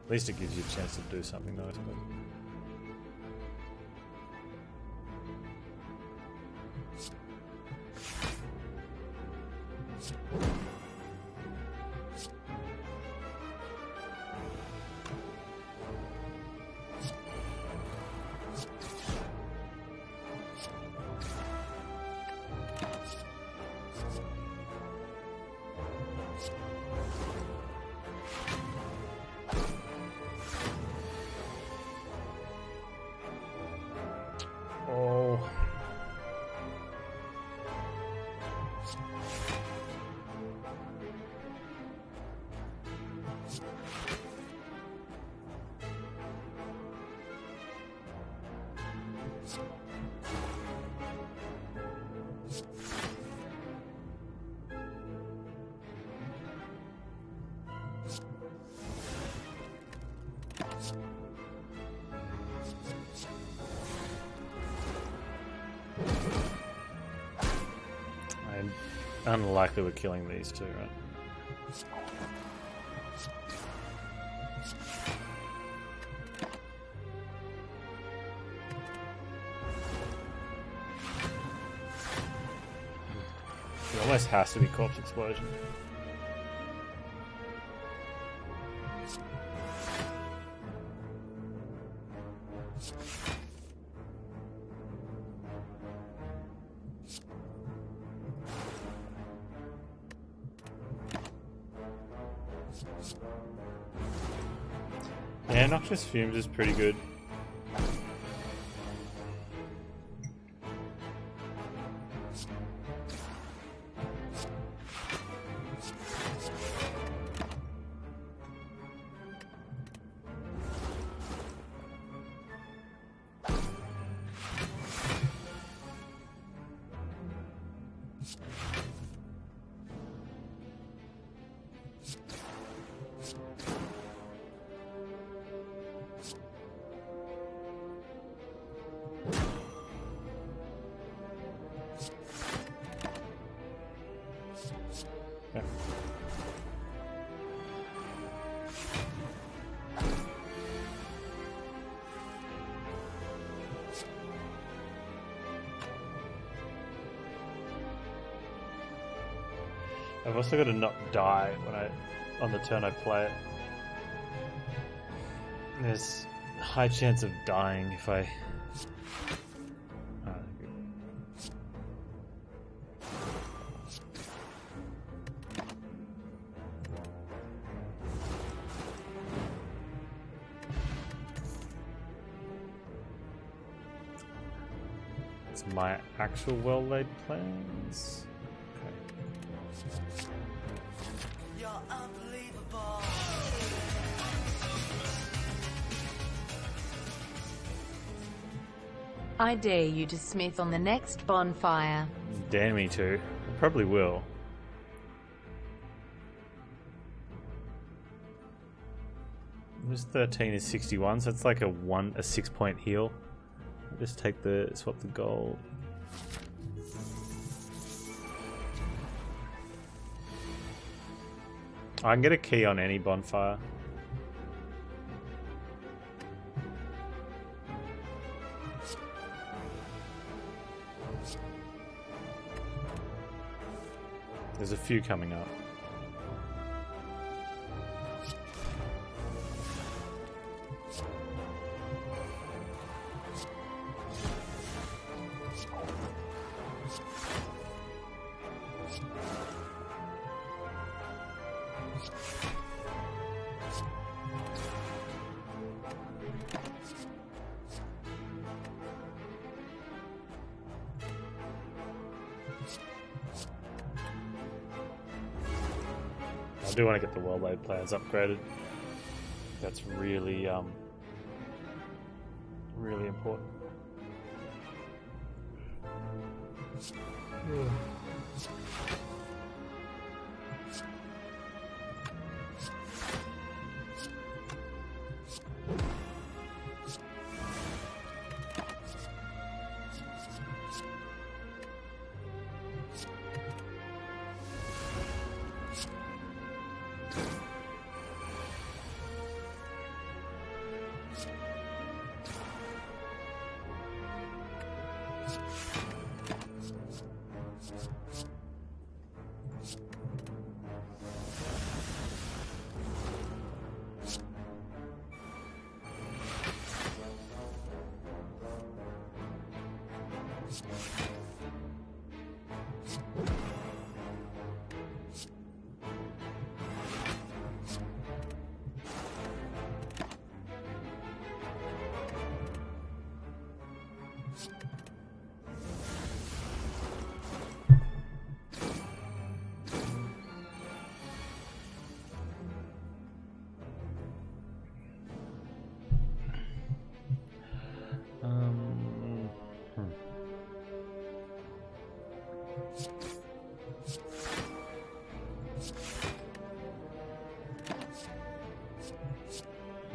At least it gives you a chance to do something though, I suppose. Unlikely we're killing these two, right? It almost has to be corpse explosion. Yeah, Noxious Fumes is pretty good. I've also got to not die when on the turn I play it. There's a high chance of dying if I... It's my actual well-laid plans. You're unbelievable. I dare you to smith on the next bonfire. Dare me to. I probably will. This 13 is 61, so it's like a 6-point heal. I'll just swap the gold. I can get a key on any bonfire. There's a few coming up. I do want to get the well-laid plans upgraded. That's really, really important.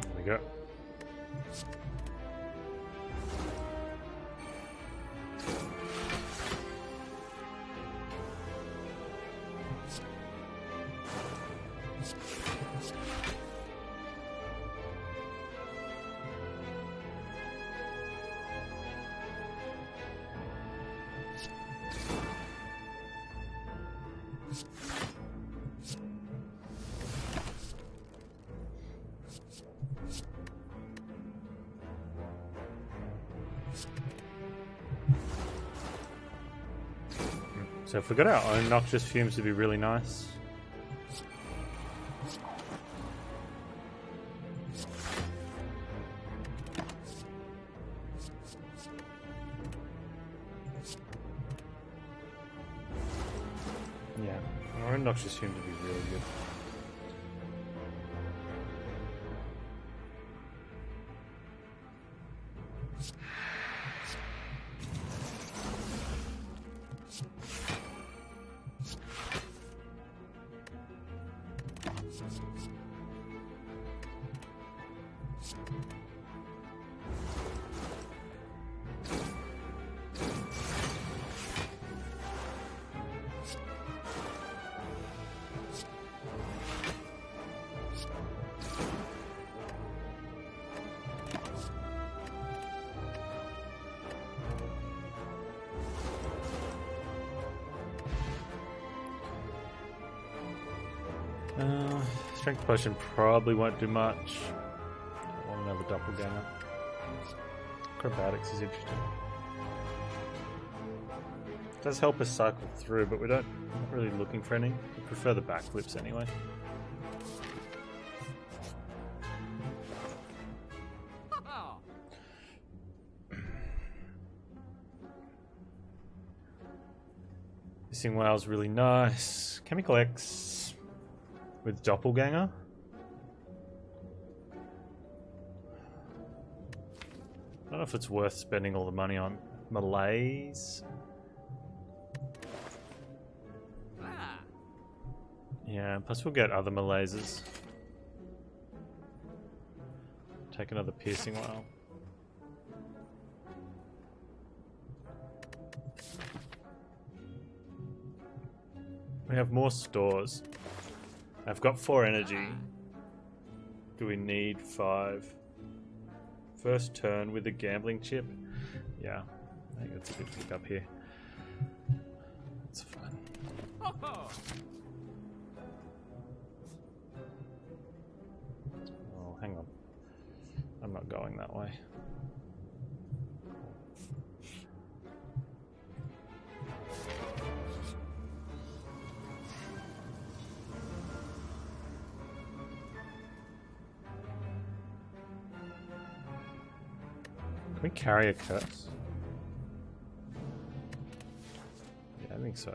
There we go. So if we got our own noxious fumes, it'd be really nice. Yeah, our own noxious fumes would be really good. Strength potion probably won't do much. I want another doppelganger. Acrobatics is interesting. It does help us cycle through, but we're not really looking for any. We prefer the backflips anyway. Missing Whale's really nice. Chemical X with Doppelganger. I don't know if it's worth spending all the money on Malays. Yeah, plus we'll get other Malays. Take another Piercing Whale. We have more stores. I've got 4 energy. Do we need 5? First turn with a gambling chip? Yeah, I think that's a good pick up here. That's fine. Oh, hang on. I'm not going that way. Can we carry a curse? Yeah, I think so.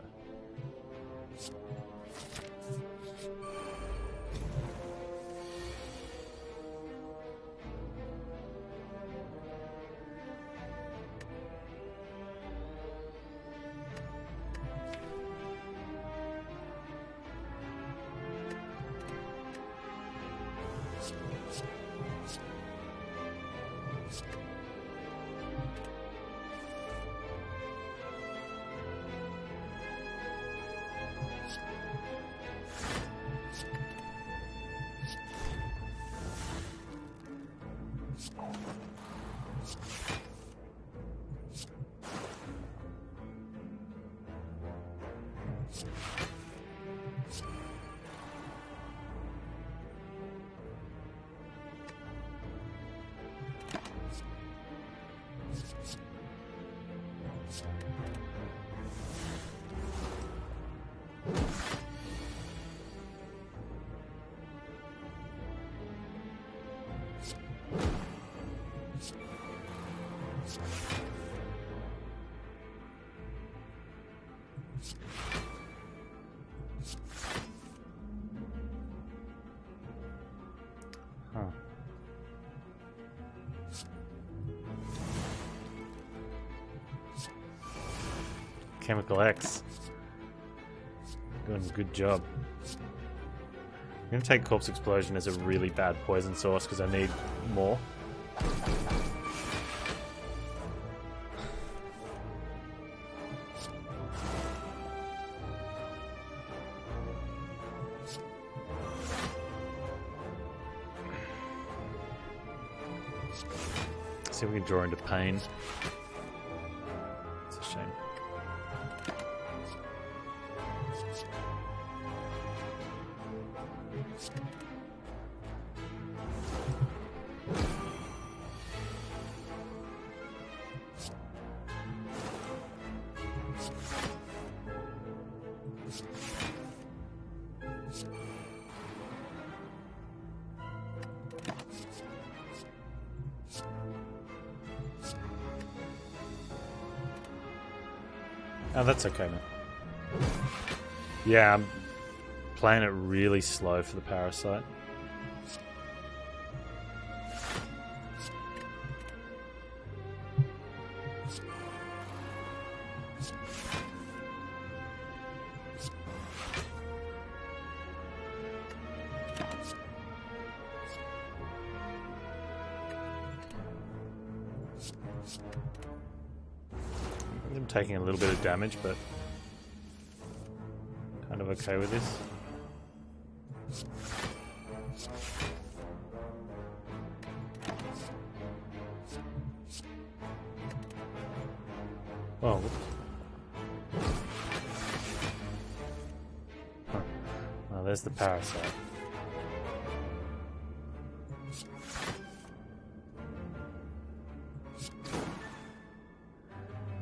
Chemical X. Doing a good job. I'm going to take Corpse Explosion as a really bad poison source because I need more. See if we can draw into pain. It's a shame. Oh, that's okay, man. Yeah, I'm playing it really slow for the Parasite. I'm taking a little bit of damage, but kind of okay with this. Oh. Huh. Oh, there's the Parasite.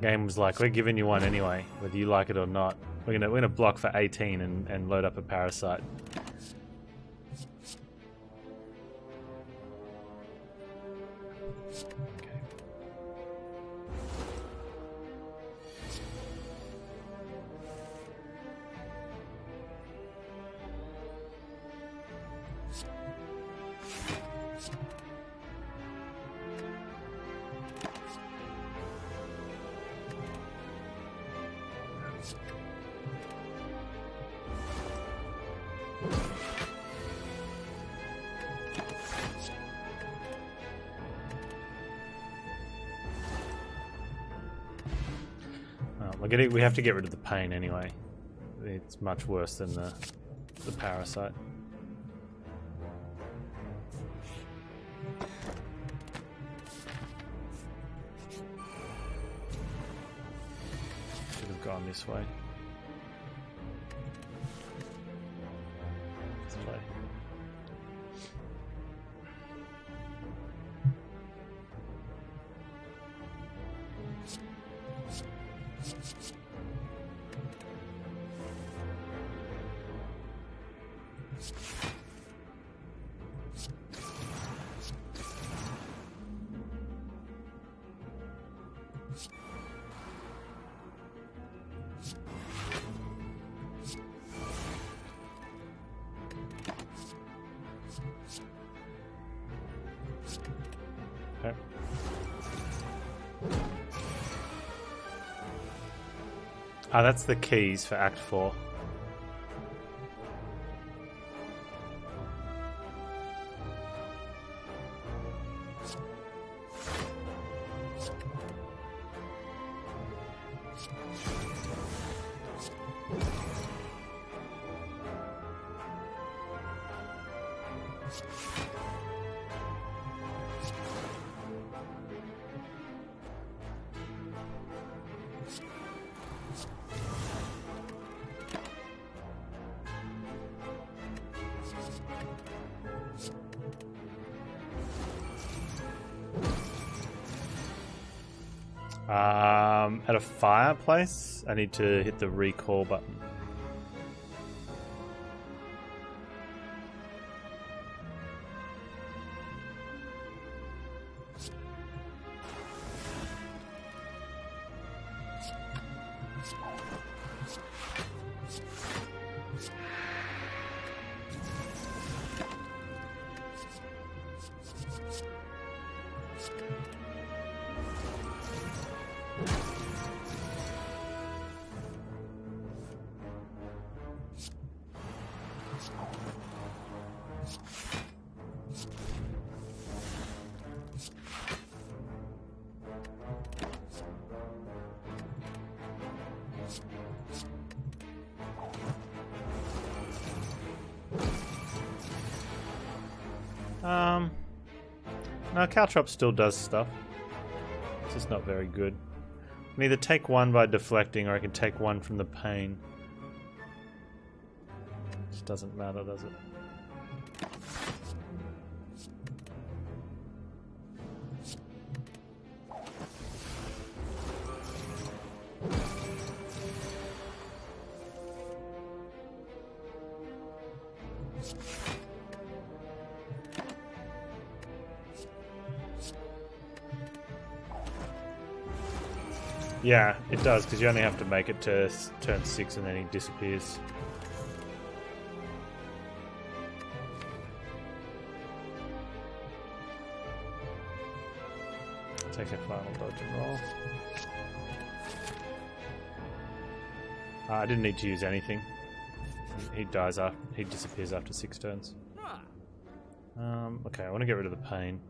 Game was like, we're giving you one anyway, whether you like it or not. We're gonna block for 18 and load up a parasite. We have to get rid of the pain anyway. It's much worse than the parasite. Should have gone this way. Let's play. Okay. Ah, that's the keys for Act 4. At a fireplace, I need to hit the recall button. No, Caltrop still does stuff. It's just not very good. I can either take one by deflecting or I can take one from the pain. Just doesn't matter, does it? Yeah, it does, because you only have to make it to turn 6 and then he disappears. Take a final dodge and roll. I didn't need to use anything. He dies after, he disappears after 6 turns. Okay, I want to get rid of the pain.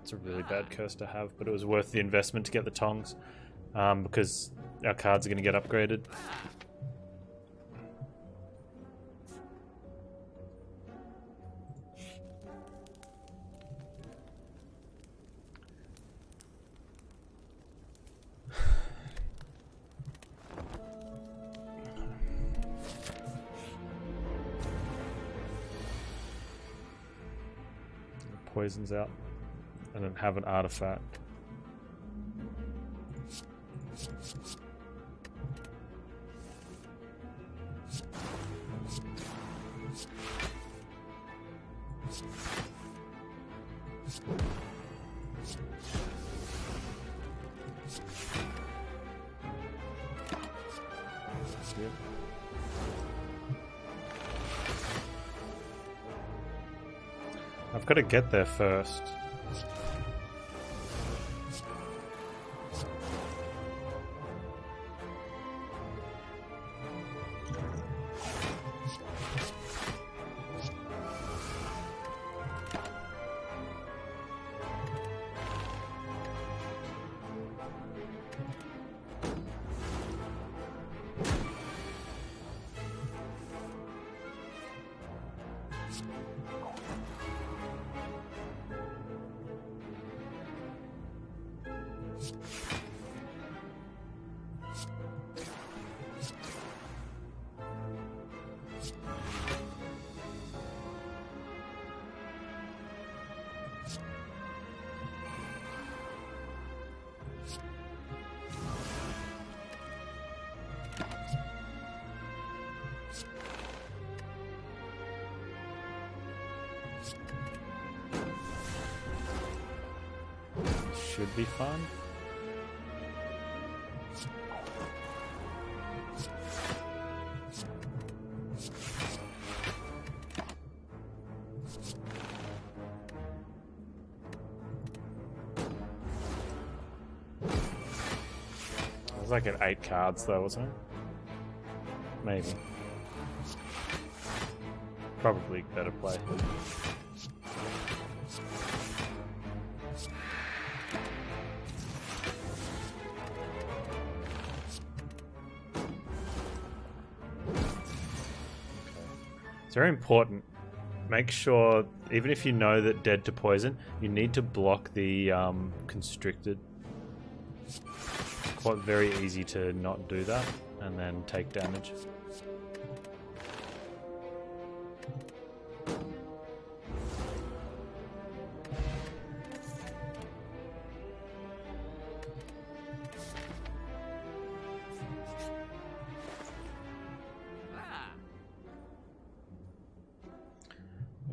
It's a really bad curse to have, but it was worth the investment to get the tongs, because our cards are going to get upgraded. Poison's out. and then have an artifact. Yep. I've got to get there first. Should be fun. It was like at 8 cards though, wasn't it? Maybe. Probably better play. It's very important. Make sure, even if you know that dead to poison, you need to block the constricted. It's quite very easy to not do that and then take damage.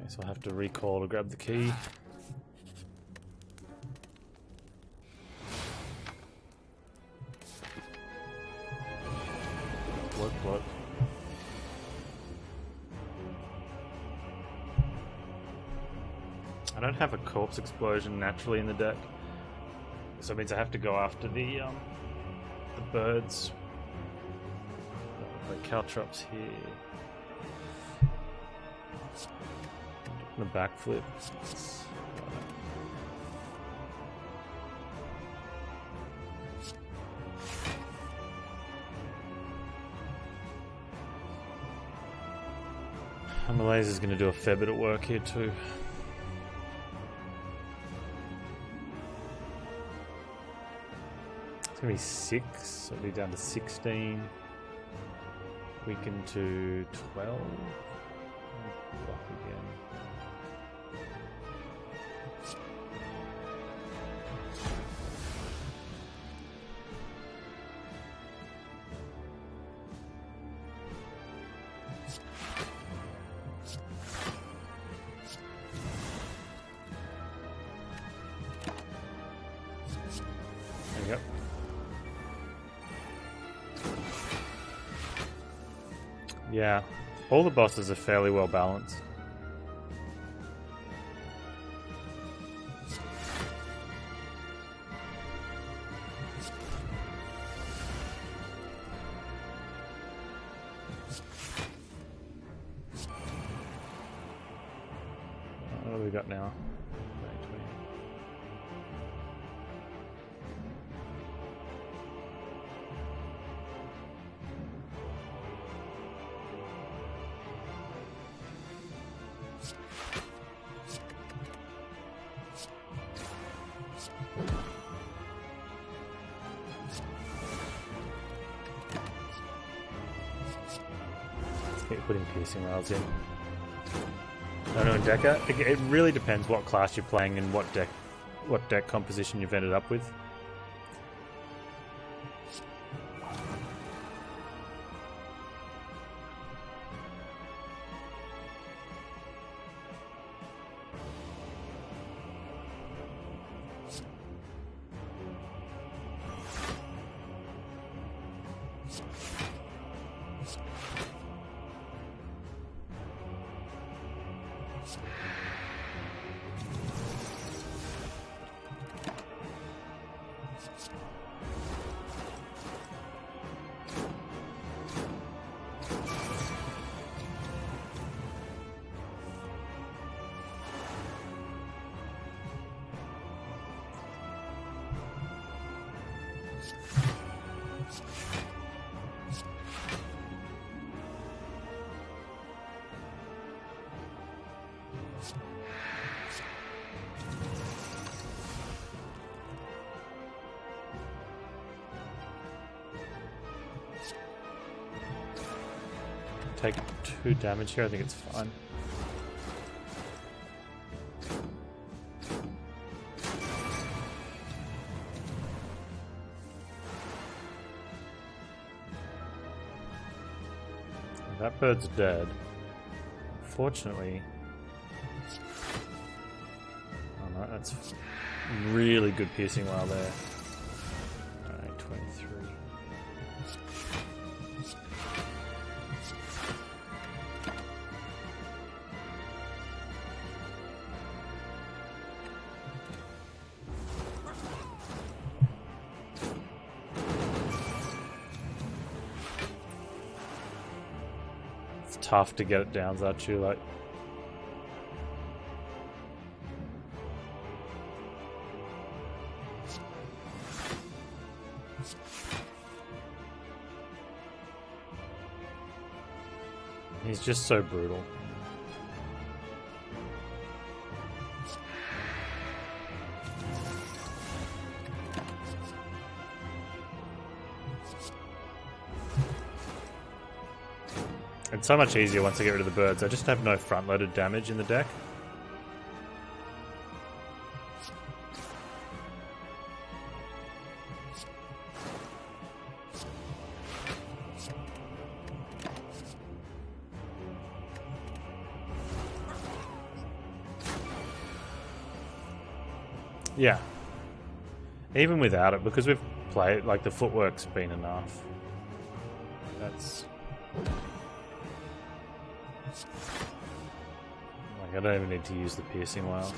So I'll have to recall to grab the key. What? I don't have a corpse explosion naturally in the deck, so it means I have to go after the birds. The caltrops here. The backflip. And the laser's going to do a fair bit of work here too. It's going to be 6, so it'll be down to 16. Weaken to 12. Block again. There you go. Yeah, all the bosses are fairly well balanced. What do we got now? 20. Let's keep putting piercing rails in. I don't know, Decker. It really depends what class you're playing and what deck what deck composition you've ended up with. Take 2 damage here, I think it's fine. That bird's dead. Unfortunately. Oh no, that's really good piercing while there. Alright, 23. Tough to get it down, Zachu, like. He's just so brutal. It's so much easier once I get rid of the birds. I just have no front-loaded damage in the deck. Yeah. Even without it, because we've played, like, the footwork's been enough. That's... Like, I don't even need to use the piercing whale.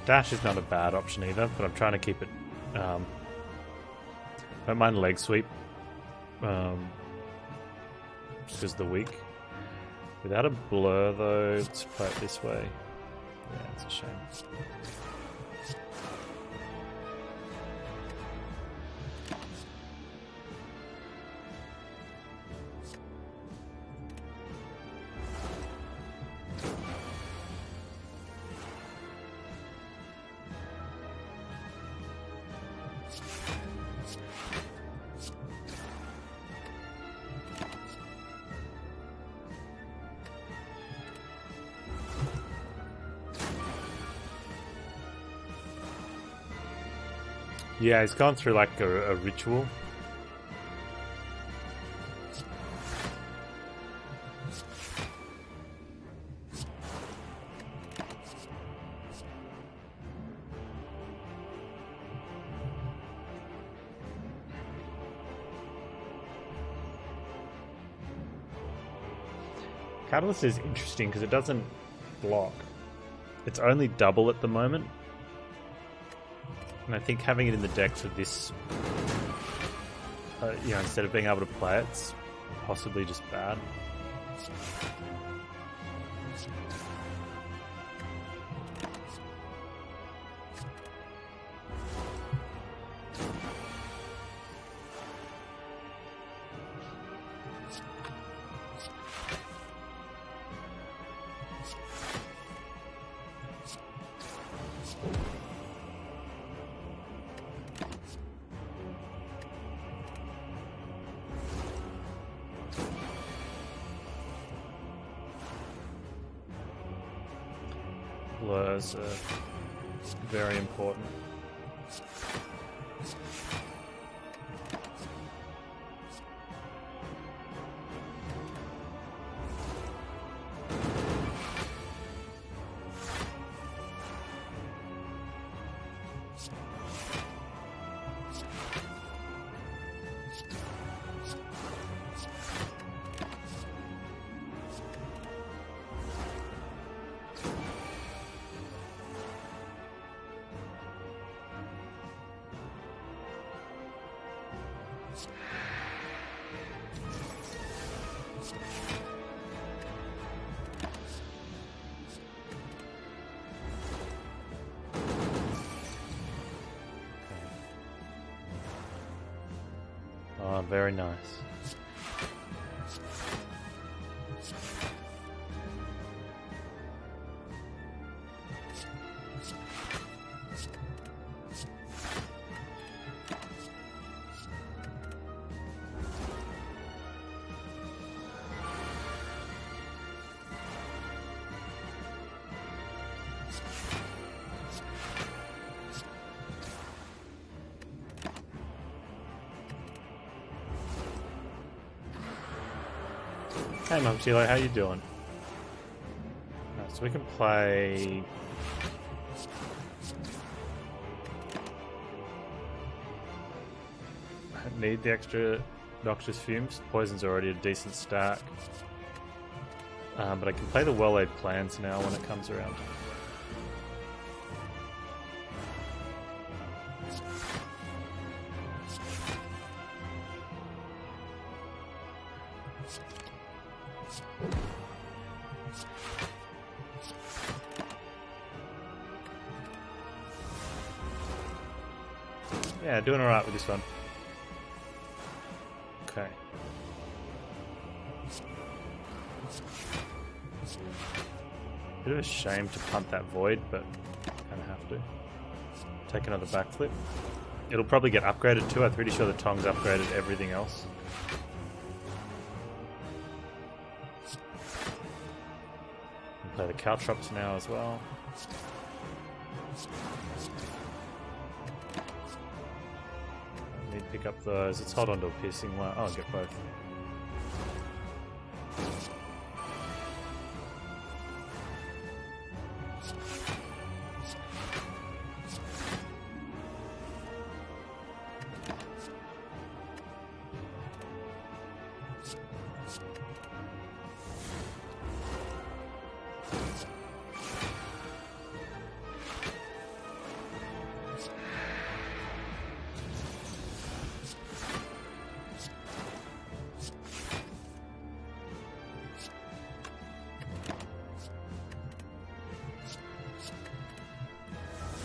Dash is not a bad option either, but I'm trying to keep it. Don't mind leg sweep, just because the weak. Without a blur though, let's play it this way. Yeah, it's a shame. Yeah, he's gone through like a ritual. Catalyst is interesting because it doesn't block. It's only double at the moment. And I think having it in the deck for this, instead of being able to play it, it's possibly just bad. Lures are very important. Oh, very nice. Hey Mum Sheila, how you doing? So we can play... I don't need the extra noxious fumes. Poison's already a decent stack. But I can play the well-laid plans now when it comes around. Yeah, doing alright with this one. Okay. Bit of a shame to punt that void, but kind of have to. Take another backflip. It'll probably get upgraded too. I'm pretty sure the Tong's upgraded everything else. Play the caltrops now as well. Need to pick up those. Let's hold on to a piercing one. Oh, I'll get both.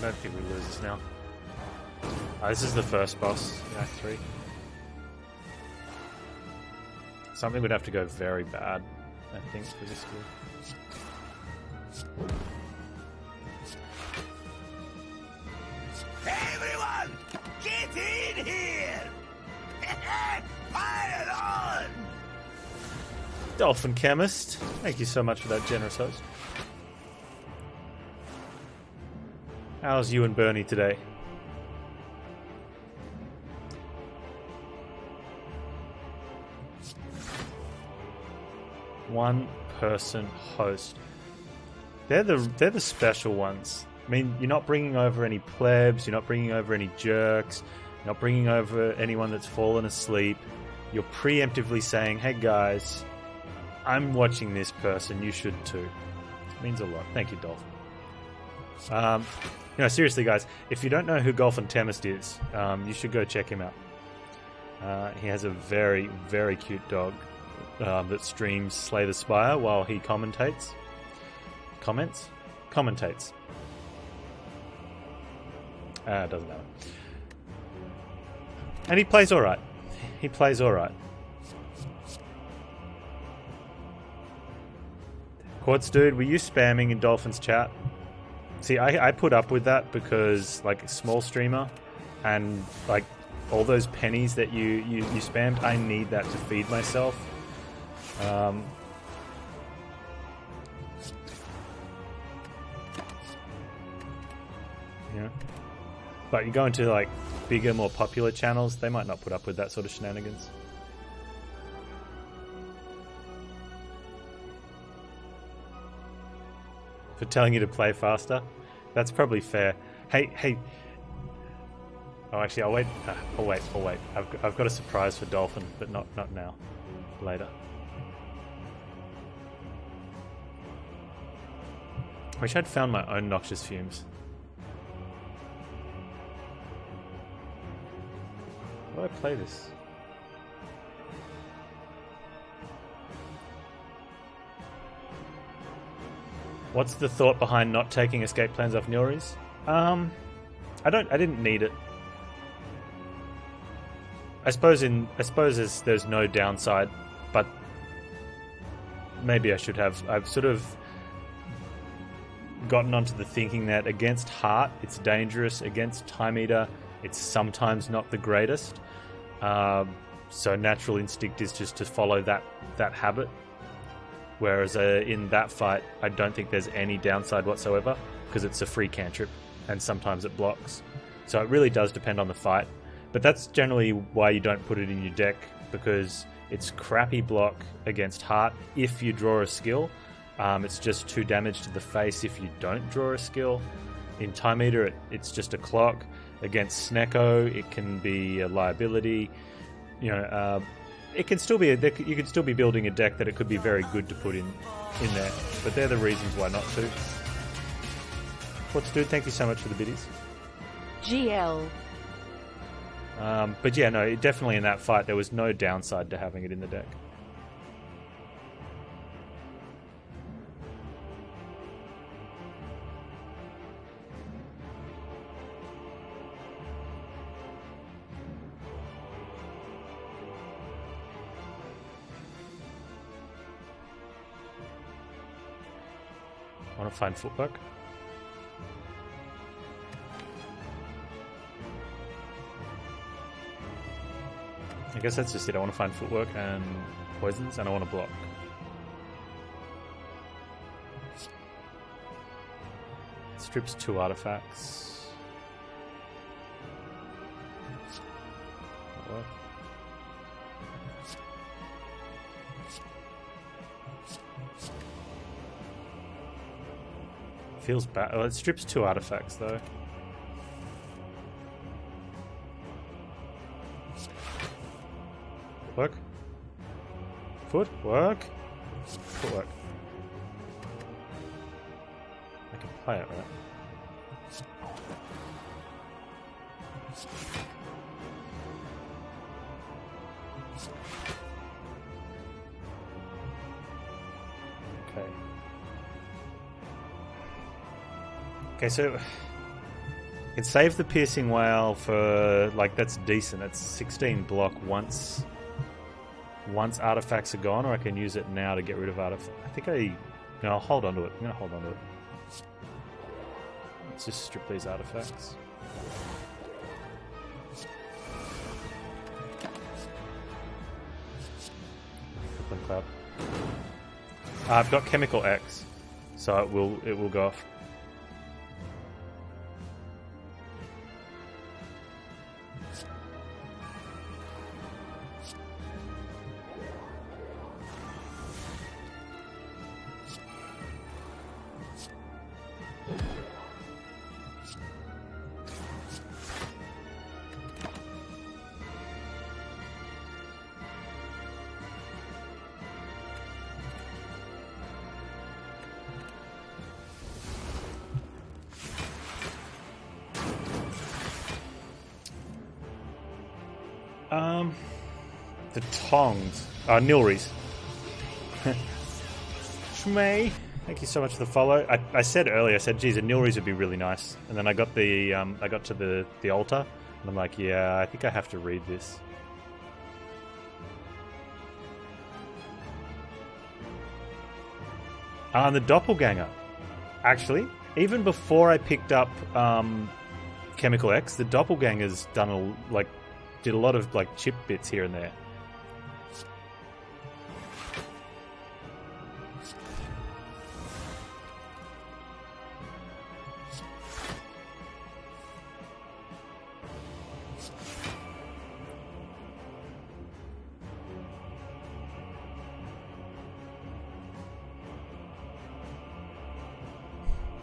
I don't think we lose this now. This is the first boss in Act 3. Something would have to go very bad, I think, for this skill. Everyone, get in here! Fire on! Dolphin Chemist, thank you so much for that generous host. How's you and Bernie today? One person host. They're the special ones. I mean, you're not bringing over any plebs, you're not bringing over any jerks, you're not bringing over anyone that's fallen asleep. You're preemptively saying, hey guys, I'm watching this person, you should too. It means a lot. Thank you, Dolphin. Seriously guys, if you don't know who Golfin Temist is, you should go check him out. He has a very, very cute dog that streams Slay the Spire while he commentates. Commentates. Doesn't matter. And he plays alright. Quartz dude, were you spamming in Dolphin's chat? See, I put up with that because, like, small streamer, and, like, all those pennies that you spammed, I need that to feed myself. But you go into like bigger, more popular channels, they might not put up with that sort of shenanigans. For telling you to play faster, that's probably fair. Hey. Oh, actually, I'll wait. I'll wait. I've got a surprise for Dolphin, but not now. Later. Wish I'd found my own noxious fumes. How do I play this? What's the thought behind not taking escape plans off Nilry's? I didn't need it. I suppose there's no downside, but maybe I should have. I've sort of gotten onto the thinking that against Heart, it's dangerous. Against Time Eater, it's sometimes not the greatest. So natural instinct is just to follow that habit. Whereas in that fight, I don't think there's any downside whatsoever because it's a free cantrip and sometimes it blocks. So it really does depend on the fight. But that's generally why you don't put it in your deck, because it's crappy block against Heart if you draw a skill. It's just 2 damage to the face if you don't draw a skill. In Time Eater, it's just a clock. Against Snecko, it can be a liability. You know, it can still be you can still be building a deck that it could be very good to put in there. But they're the reasons why not to. What's dude? Thank you so much for the biddies. GL. But yeah, no, definitely in that fight there was no downside to having it in the deck. I want to find footwork. I guess that's just it. I want to find footwork and poisons, and I want to block. Strips 2 artifacts. That'll work. Feels bad. Oh, it strips 2 artifacts though. Footwork. Footwork. Footwork. I can play it, right? Okay. Okay, so it saves the piercing whale for, like, that's decent. That's 16 block once artifacts are gone, or I can use it now to get rid of artifacts. I think I'll hold on to it. I'm going to hold on to it. Let's just strip these artifacts. Crippling Cloud. I've got Chemical X, so it will go off. The tongs. Nilry's. Shmay. Thank you so much for the follow. I said earlier, I said, geez, a Nilry's would be really nice. And then I got to the altar, and I'm like, yeah, I think I have to read this. The Doppelganger. Actually, even before I picked up Chemical X, the Doppelganger's did a lot of like chip bits here and there.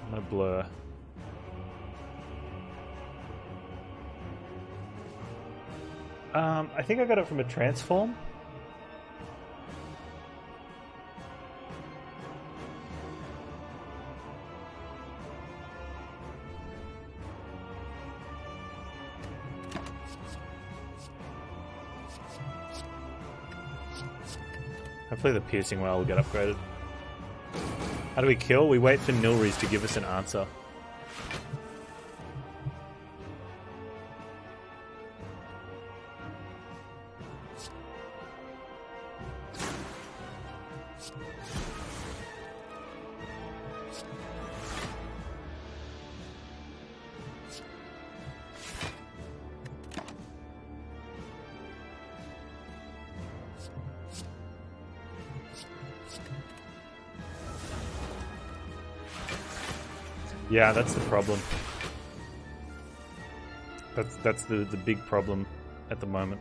I'm gonna blur. I think I got it from a transform. Hopefully the piercing well will get upgraded. How do we kill? We wait for Nilrys to give us an answer. Yeah, that's the problem. That's the big problem at the moment.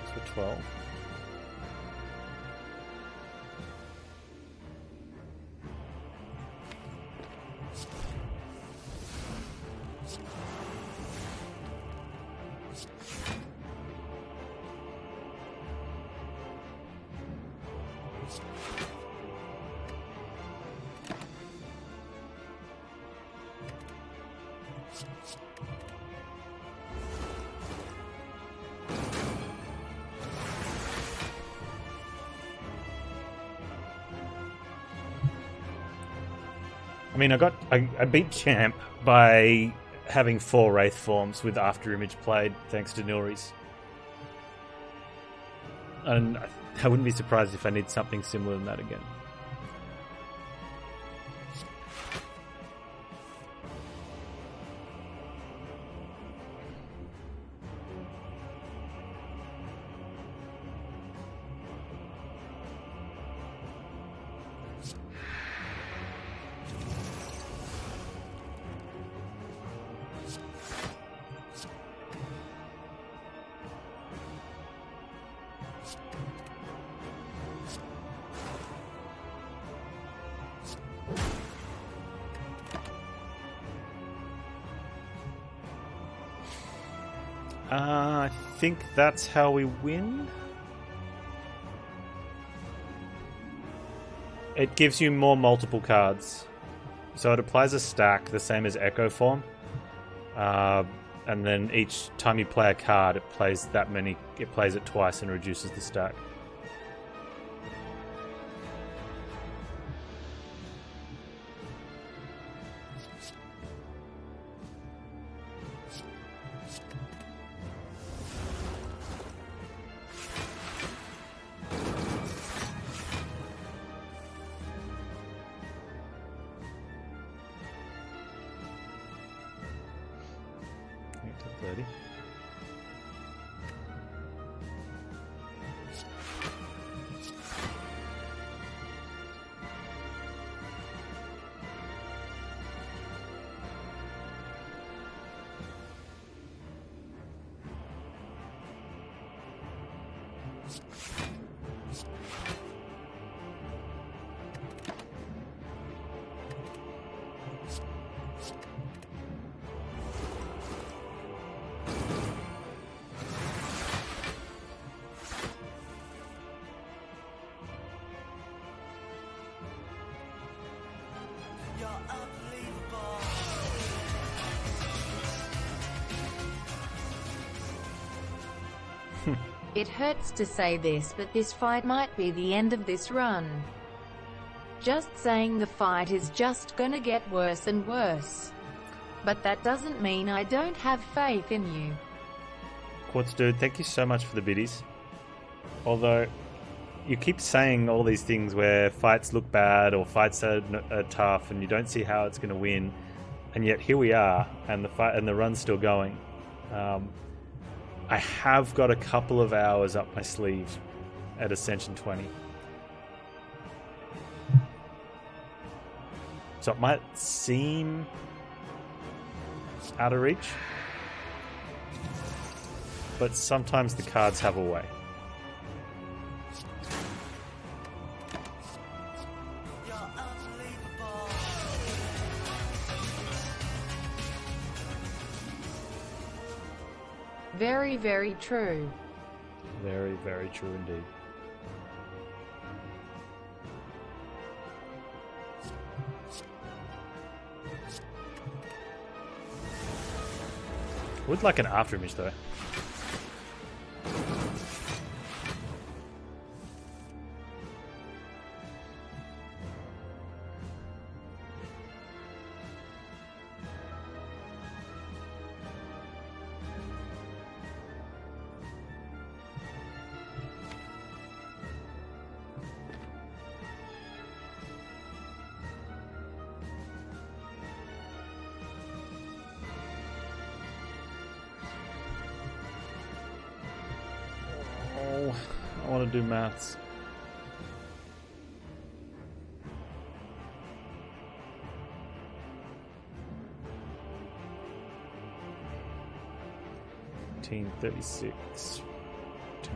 So 12. I mean, I beat Champ by having 4 Wraith forms with After Image played, thanks to Nilry's. And I wouldn't be surprised if I need something similar than that again. I think that's how we win. It gives you more multiple cards. So it applies a stack, the same as Echo Form. And then each time you play a card, it plays that many. It plays it twice and reduces the stack. It hurts to say this, but this fight might be the end of this run. Just saying, the fight is just gonna get worse and worse. But that doesn't mean I don't have faith in you. Quartz Dude, thank you so much for the biddies. Although, you keep saying all these things where fights look bad or fights are tough and you don't see how it's going to win, and yet here we are, and the run's still going. I have got a couple of hours up my sleeve at Ascension 20. So it might seem out of reach. but sometimes the cards have a way. Very, very true. Very, very true indeed. Would like an after image though. I want to do maths. $18.36. $18.25.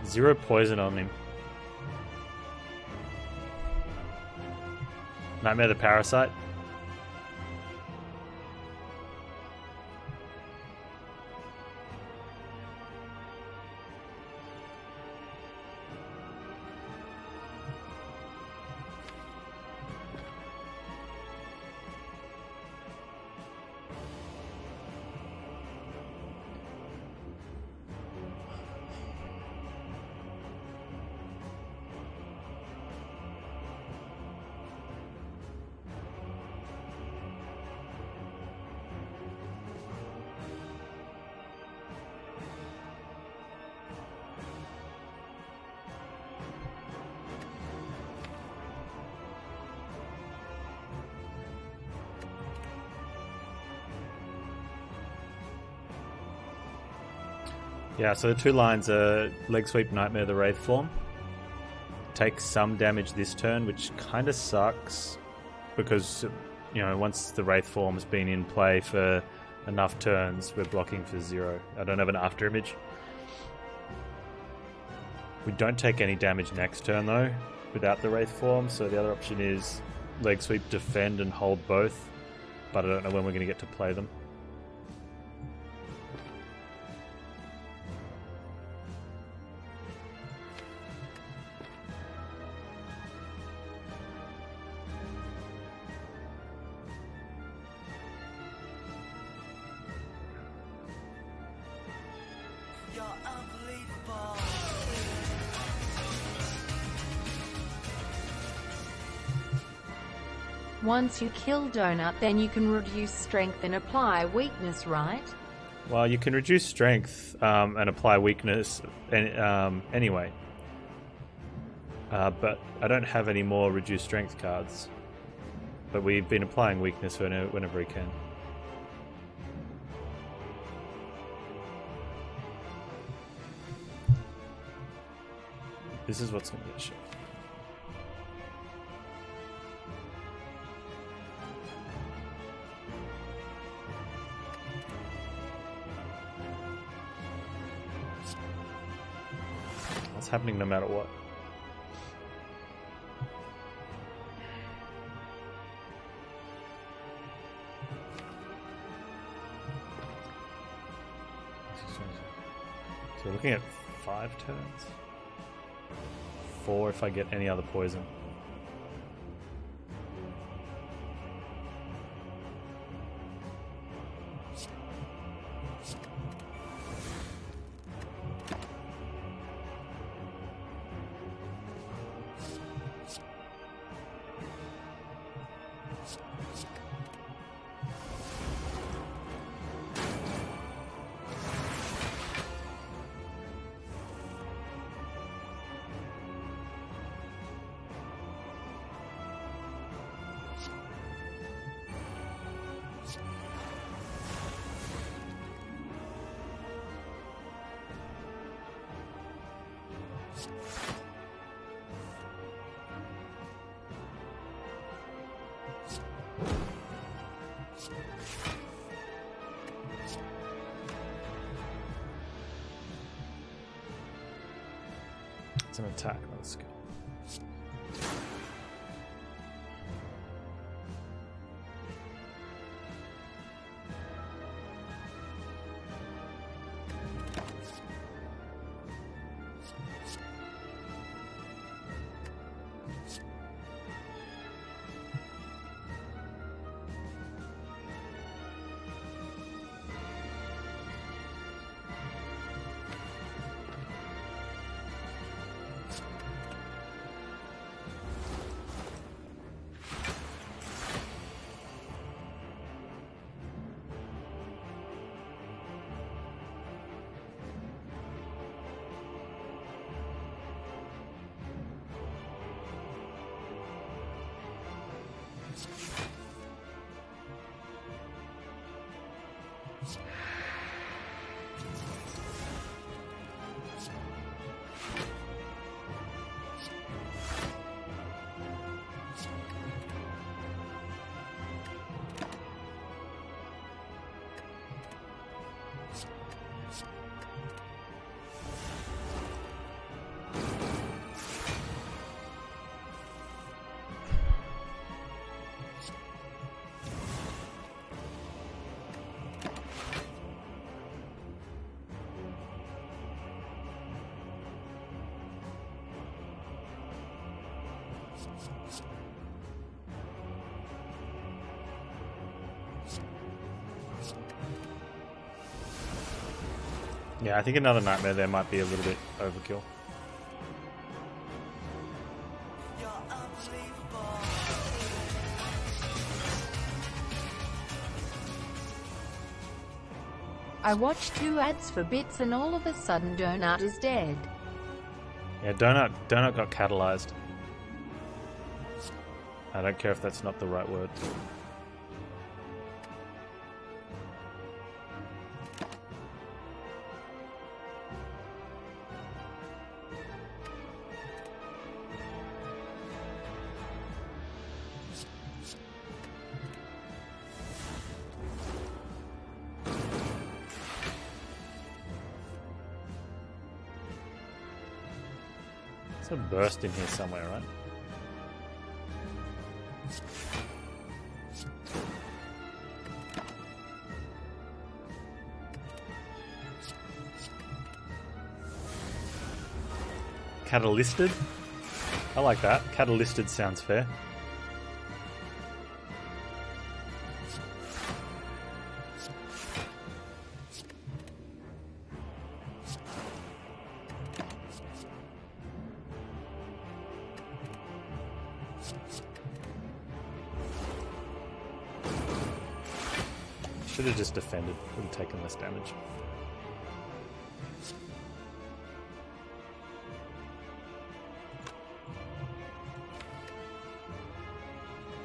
Zero poison on him. Nightmare the Parasite. Yeah, so the two lines are Leg Sweep, Nightmare the Wraith form. Take some damage this turn, which kind of sucks because, you know, once the Wraith form has been in play for enough turns, we're blocking for 0. I don't have an after image. We don't take any damage next turn though without the Wraith form, so the other option is Leg Sweep, defend and hold both, but I don't know when we're going to get to play them. Once you kill Donut, then you can reduce strength and apply weakness, right? Well, you can reduce strength and apply weakness anyway. But I don't have any more reduced strength cards. But we've been applying weakness whenever we can. This is what's going to get shit. That's happening no matter what. So we're looking at 5 turns. 4 if I get any other poison. It's an attack, not a skill. Yeah, I think another nightmare there might be a little bit overkill. I watched 2 ads for bits and all of a sudden Donut is dead. Yeah, Donut got catalyzed. I don't care if that's not the right word. There's a burst in here somewhere, right? Catalysted? I like that. Catalysted sounds fair. Should have just defended, would have taken less damage.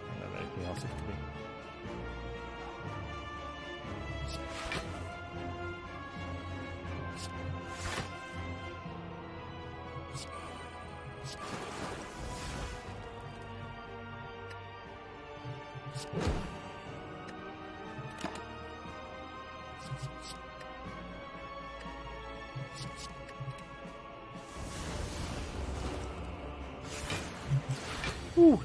I don't have anything else it could be. Ooh.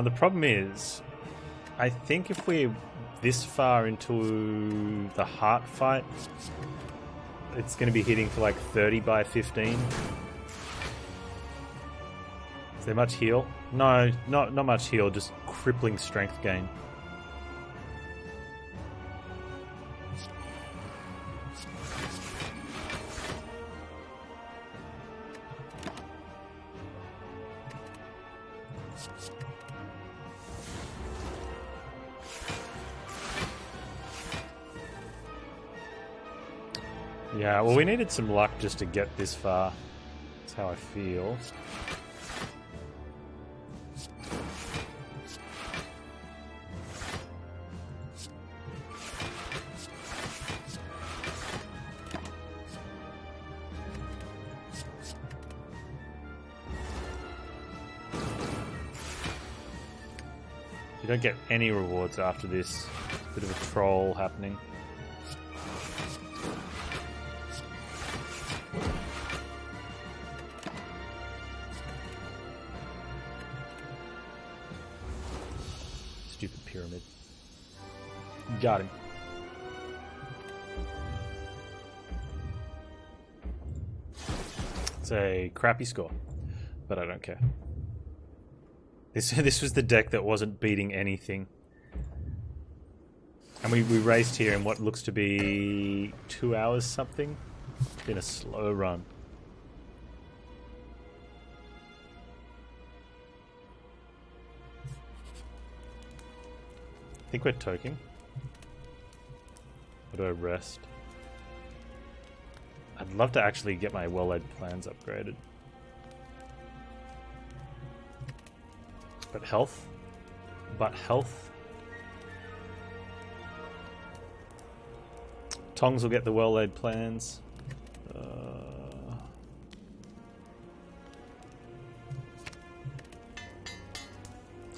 The problem is, I think if we're this far into the heart fight, it's going to be hitting for like 30 by 15. Is there much heal? No, not much heal, just crippling strength gain. Yeah, well, we needed some luck just to get this far. That's how I feel. You don't get any rewards after this. Bit of a troll happening. Stupid pyramid. Got him. It's a crappy score, but I don't care. This was the deck that wasn't beating anything. And we raced here in what looks to be 2 hours something. It's been a slow run. I think we're toking. Or do I rest? I'd love to actually get my well-laid plans upgraded. But health? Tongs will get the well-laid plans.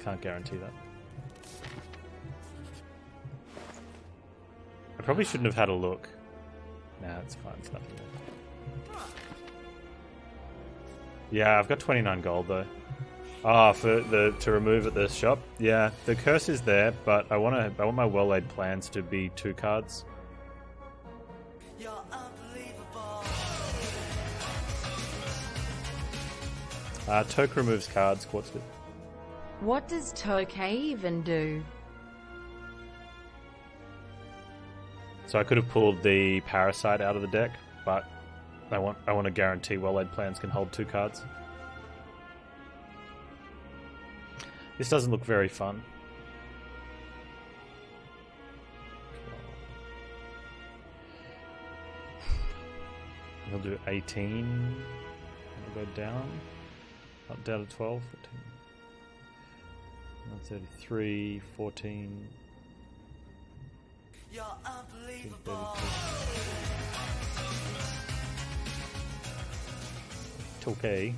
Can't guarantee that. I probably shouldn't have had a look. Nah, it's fine. It's nothing there. Yeah, I've got 29 gold though. Ah, to remove at the shop. Yeah, the curse is there, but I want my well-laid plans to be 2 cards. You're unbelievable. Toke removes cards. Quartz bit. What does Tokay even do? So I could have pulled the Parasite out of the deck, but I want to guarantee well-laid plans can hold 2 cards. This doesn't look very fun. He'll do 18. We'll go down. Up down to 12. 14. 33, 14. You're unbelievable. Tokay.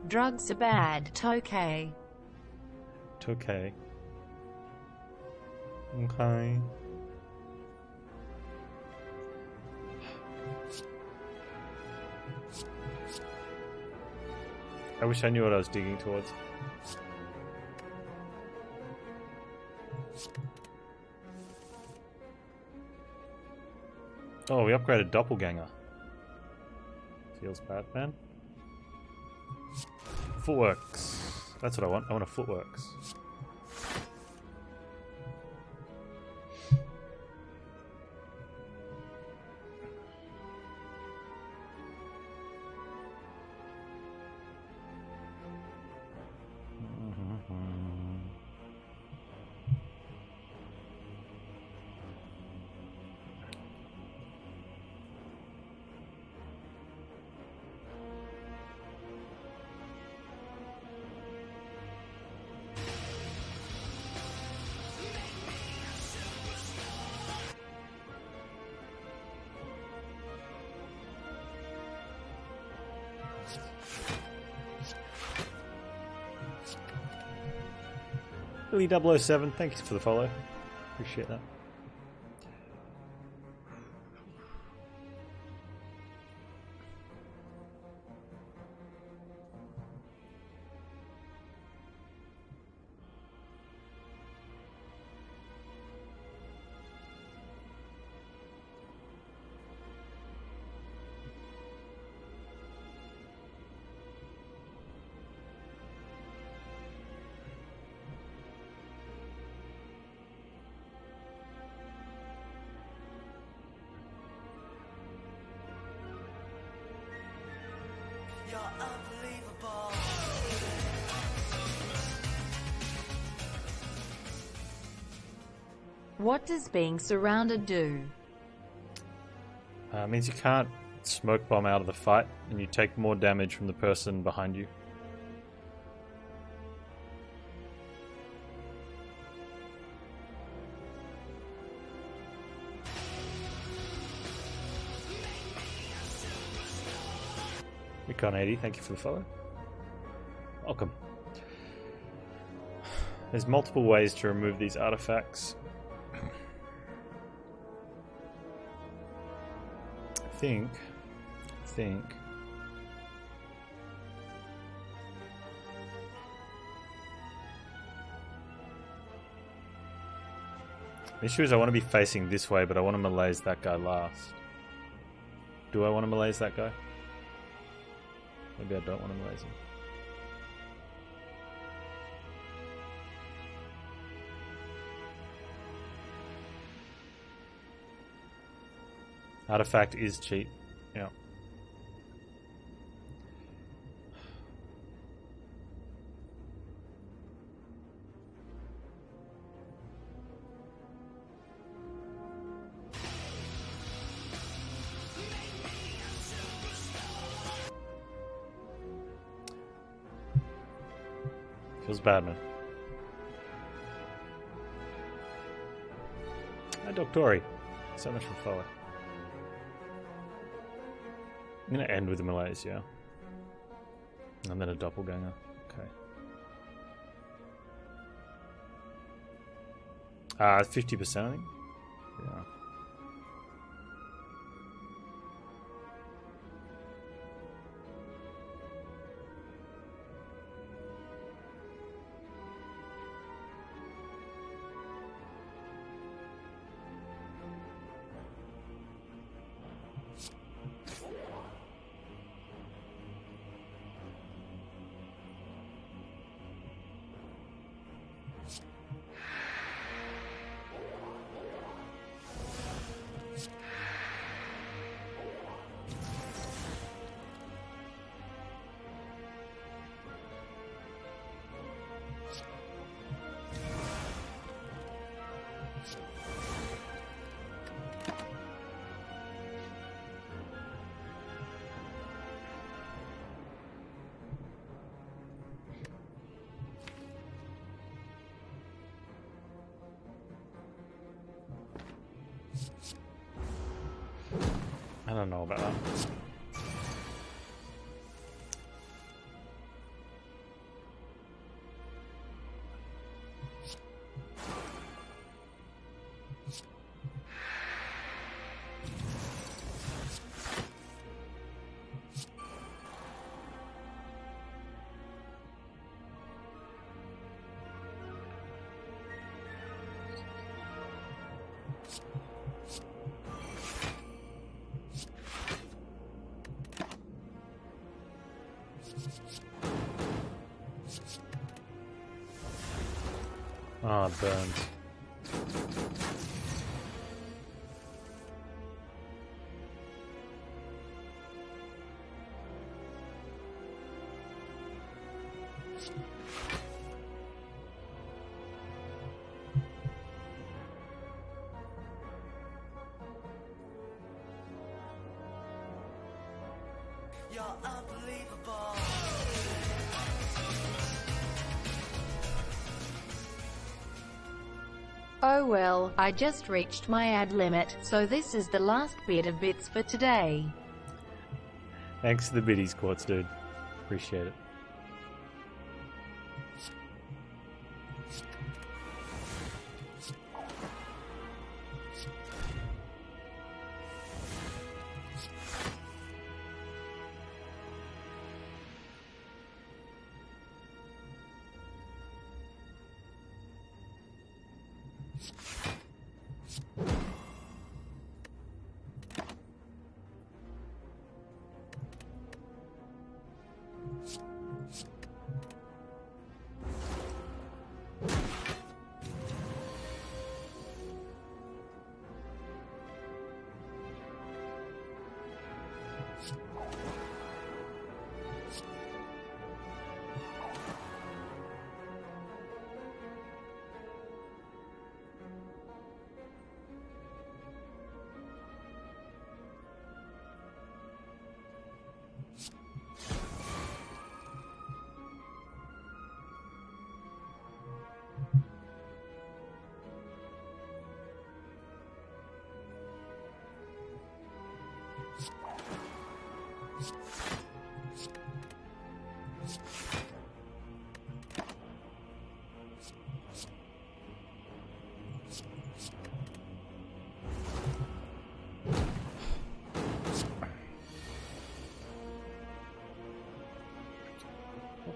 Drugs are bad, Tokay. Tokay. Okay. I wish I knew what I was digging towards. Oh, we upgraded Doppelganger. Feels bad, man. Footworks. That's what I want. I want a Footworks. Billy007, thank you for the follow. Appreciate that. You're unbelievable. What does being surrounded do? Means you can't smoke bomb out of the fight, and you take more damage from the person behind you. Recon 80, thank you for the follow. Welcome. There's multiple ways to remove these artifacts. I think. The issue is I want to be facing this way, but I want to malaise that guy last. Do I want to malaise that guy? Maybe I don't want to malaise him. Artifact is cheap. Yeah. Feels bad, man. Hi, Doctori. So much for follow. I'm going to end with a malaise, yeah? And then a doppelganger. Okay. 50%, I think? Yeah. I don't know about that. Ah, it burns. You're unbelievable. Oh well, I just reached my ad limit, so this is the last bit of bits for today. Thanks for the biddies, Quartz dude. Appreciate it.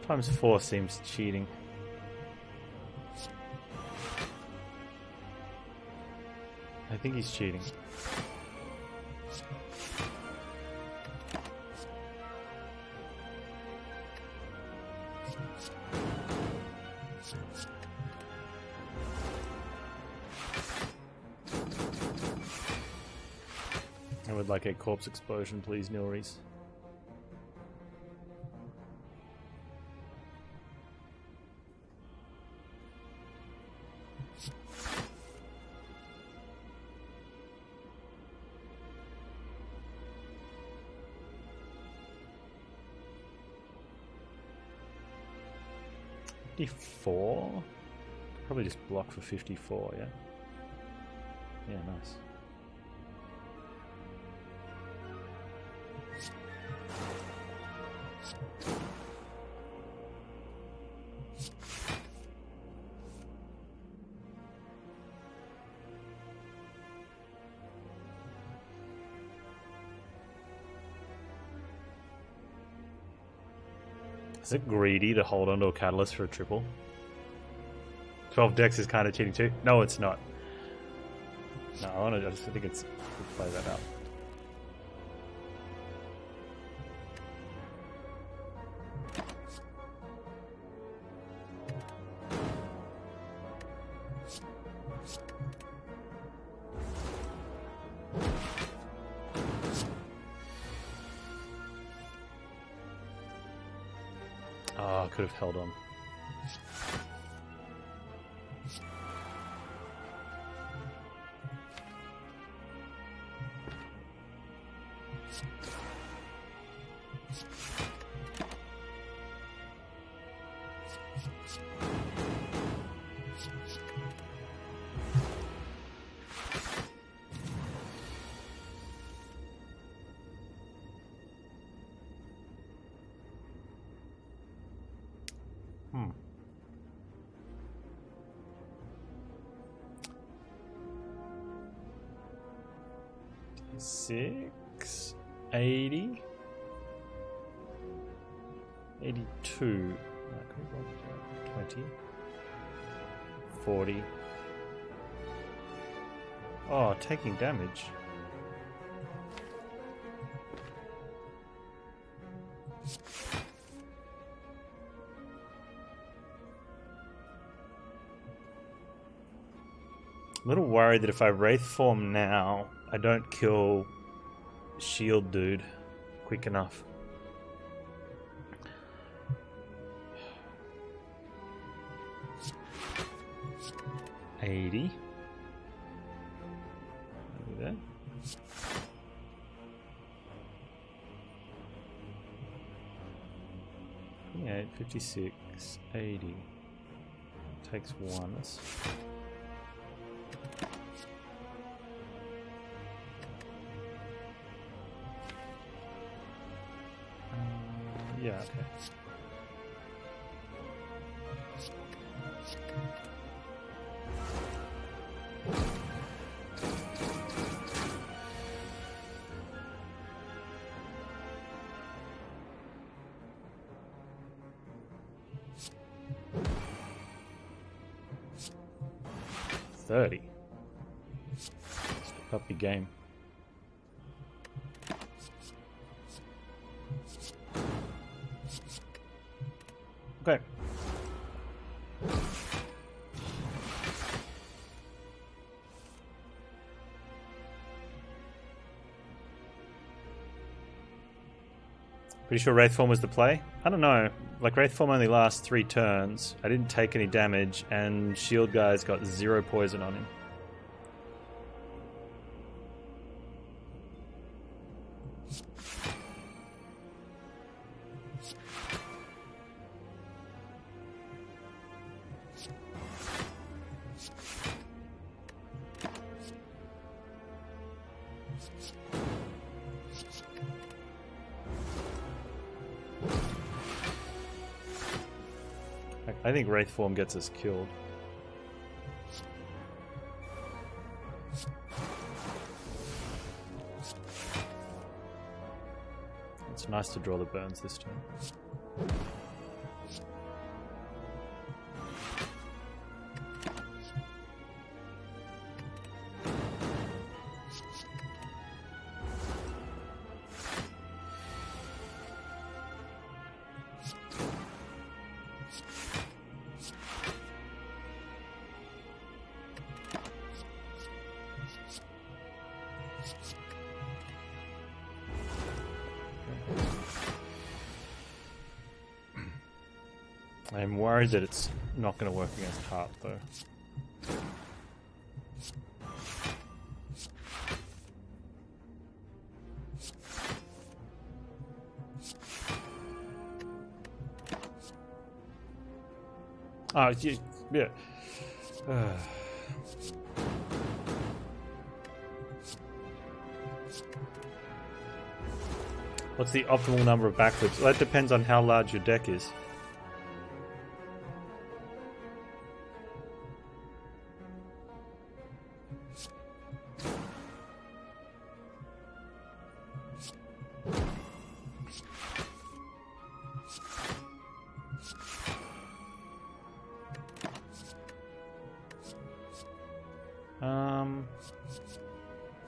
Times 4 seems cheating. I think he's cheating. I would like a corpse explosion, please, Nilrys. $54? Probably just block for 54, yeah? Yeah, nice. Is it greedy to hold onto a catalyst for a triple? 12 decks is kind of cheating too. No, it's not. No, I just think it's we'll play that out. Oh, I could have held on. Six, 80, 82, 20, 40. Oh, taking damage. I'm a little worried that if I Wraith form now, I don't kill Shield Dude quick enough. $80. There. Yeah, 56, 80. Takes one. That's yeah, okay. $30. Step up your game. Okay. Pretty sure Wraith Form was the play? I don't know. Like, Wraith Form only lasts 3 turns. I didn't take any damage, and Shield Guy's got 0 poison on him. I think Wraith Form gets us killed. It's nice to draw the burns this turn. I'm worried that it's not going to work against Heart, though. Oh, yeah. What's the optimal number of backflips? Well, that depends on how large your deck is.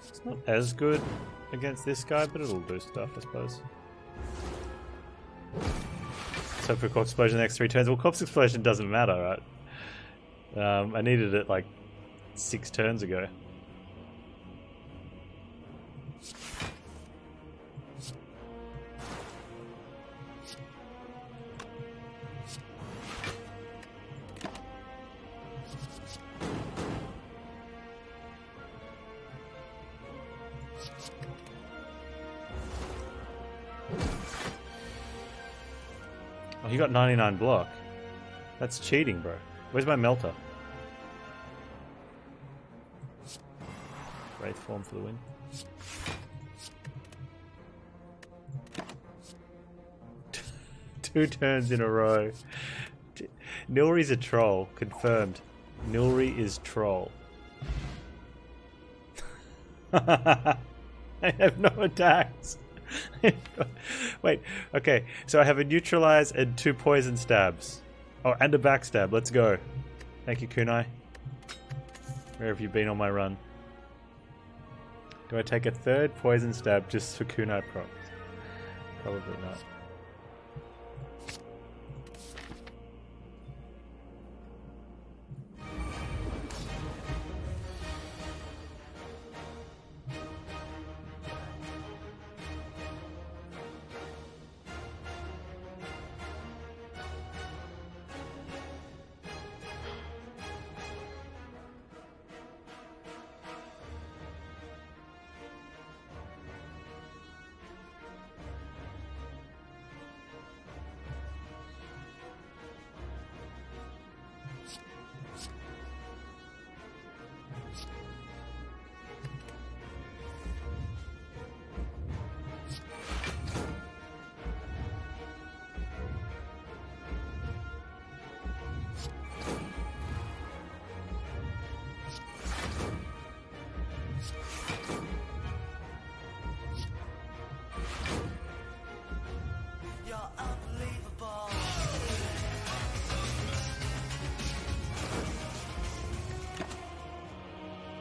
It's not as good against this guy, but it'll do stuff, I suppose. So for Corpse Explosion the next 3 turns. Well, Corpse Explosion doesn't matter, right? I needed it like 6 turns ago. Oh, he got 99 block. That's cheating, bro. Where's my melter? Wraith form for the win. Two turns in a row. Nilry's a troll. Confirmed. Nilry is troll. I have no attacks. Wait, okay. So I have a neutralize and 2 poison stabs. Oh, and a backstab. Let's go. Thank you, Kunai. Where have you been on my run? Do I take a 3rd poison stab just for Kunai props? Probably not.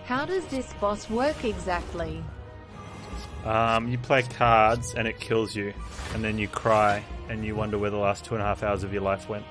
How does this boss work exactly? You play cards and it kills you, and then you cry and you wonder where the last 2.5 hours of your life went.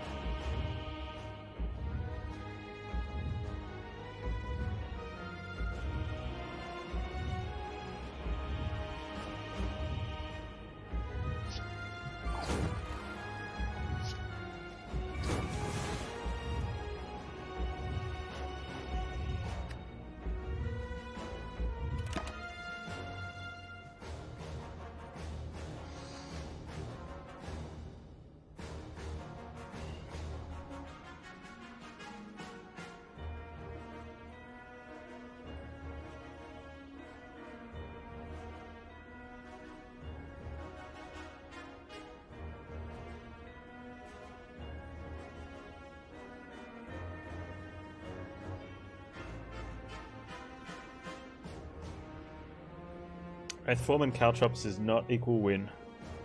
Wraithform and Caltrops is not equal win.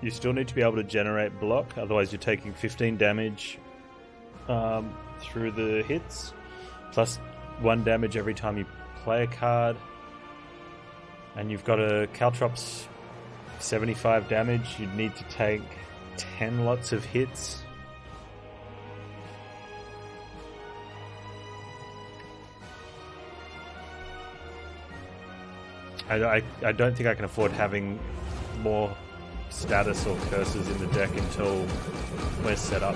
You still need to be able to generate block, otherwise you're taking 15 damage through the hits, plus 1 damage every time you play a card. And you've got a Caltrops 75 damage, you'd need to take 10 lots of hits. I don't think I can afford having more status or curses in the deck until we're set up.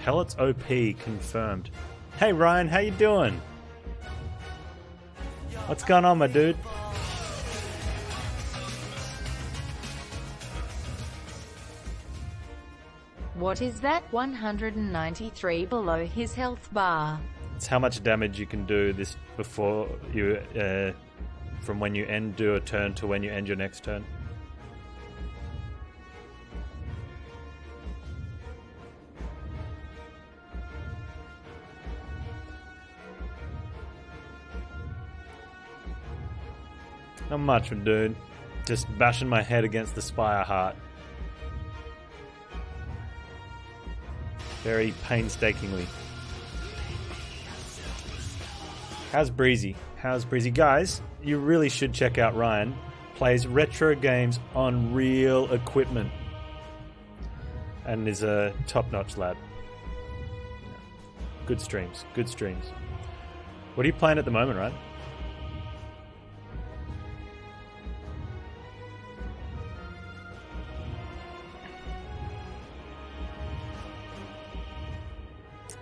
Pellets OP confirmed. Hey Ryan, how you doing? What's going on, my dude? What is that? 193 below his health bar. It's how much damage you can do this before you, from when you do a turn to when you end your next turn. Not much, dude. Just bashing my head against the spire heart. Very painstakingly. How's Breezy? How's Breezy? Guys, you really should check out Ryan. Plays retro games on real equipment. And is a top-notch lad. Good streams. Good streams. What are you playing at the moment, Ryan?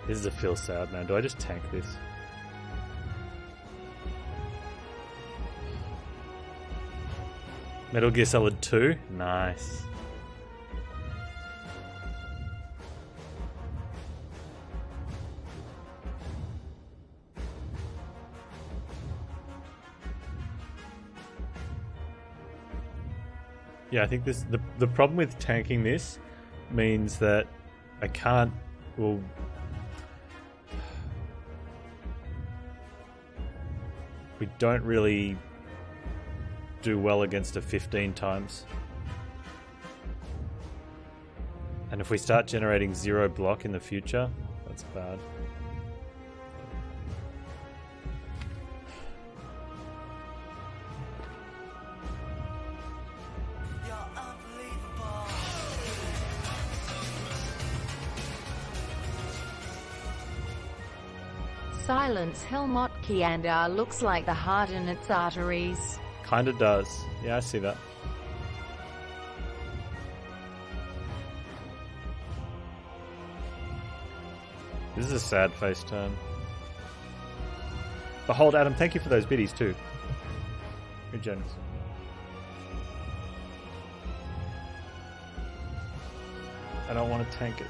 This is a feel sad, man. Do I just tank this? Metal Gear Solid 2? Nice. Yeah, I think this the problem with tanking this means that I can't... Well, we don't really do well against a 15 times. And if we start generating 0 block in the future, that's bad. Silence Helmut Kiandar looks like the heart in its arteries. Kinda does. Yeah, I see that. This is a sad face turn. Behold, Adam, thank you for those biddies too. You're generous. I don't want to tank it.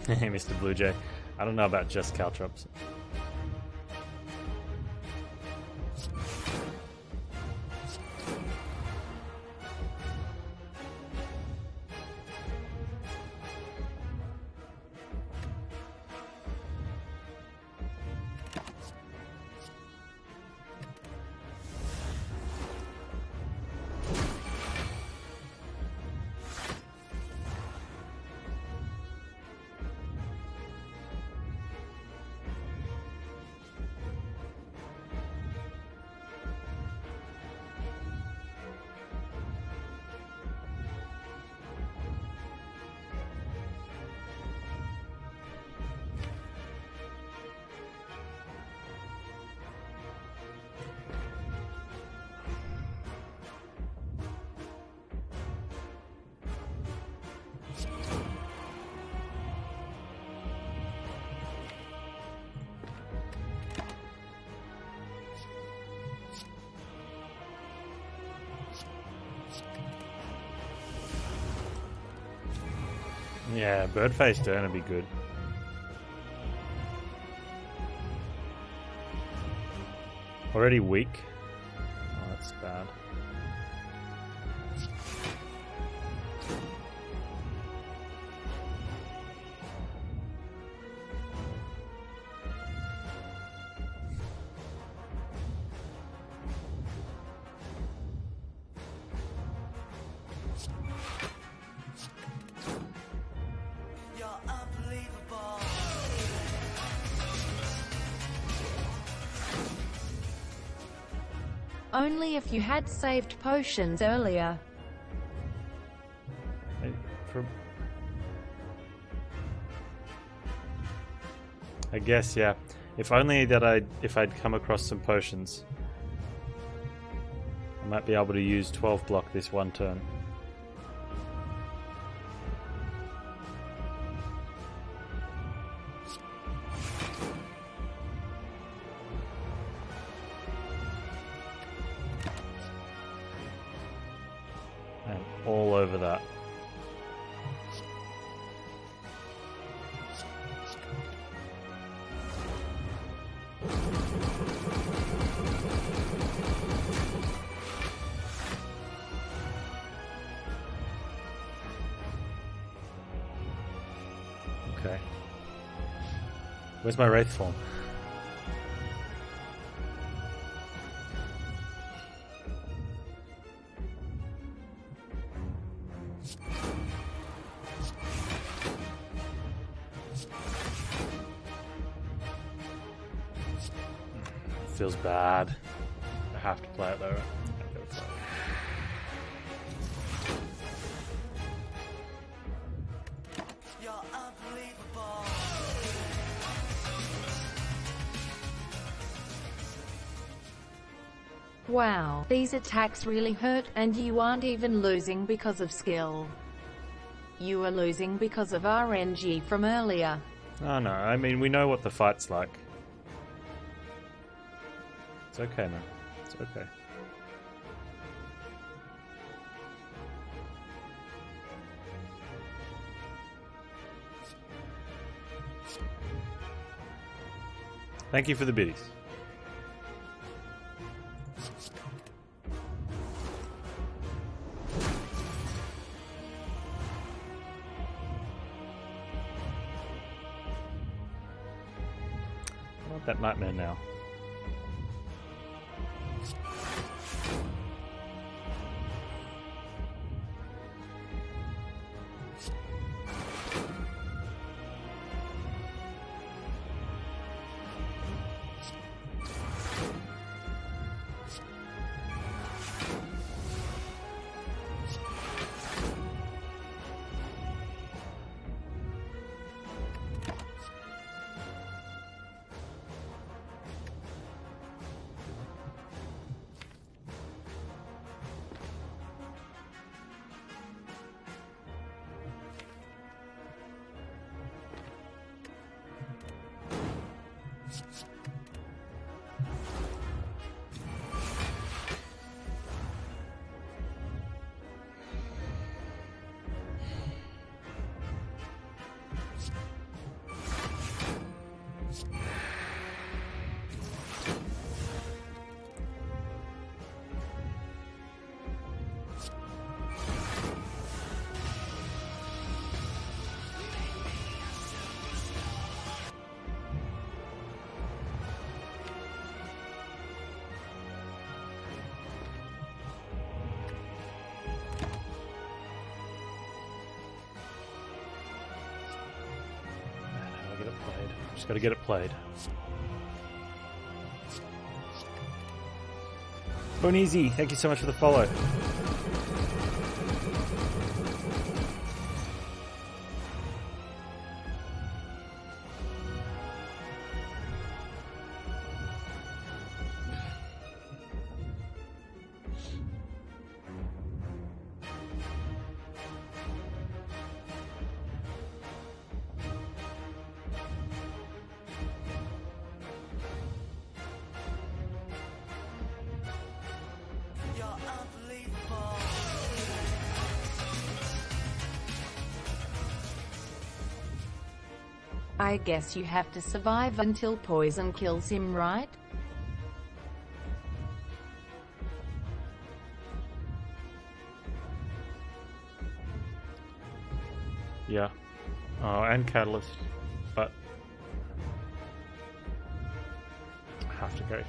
Hey, Mr. Blue Jay. I don't know about just caltrops. Yeah, Birdface turn would be good. Already weak. Oh, that's bad. Only if you had saved potions earlier. I guess, yeah. If only that if I'd come across some potions, I might be able to use 12 block this one turn. I'm all over that. Okay. Where's my Wraith form? Feels bad. I have to play it though. I gotta play it. You're unbelievable. Wow, these attacks really hurt, and you aren't even losing because of skill. You are losing because of RNG from earlier. Oh no, I mean, we know what the fight's like. It's okay, man. It's okay. Thank you for the biddies. I want that nightmare now. Just gotta get it played. Bonizi, thank you so much for the follow. You're unbelievable. I guess you have to survive until poison kills him, right? Yeah. Oh, and Catalyst. But I have to go.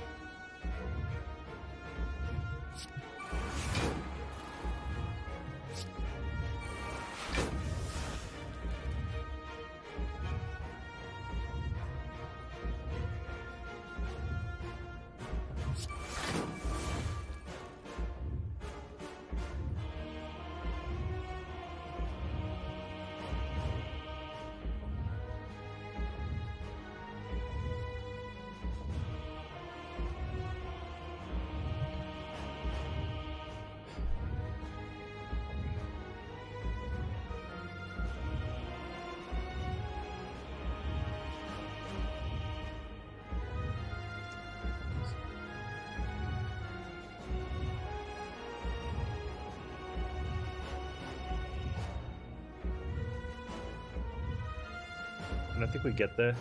I don't think we get there.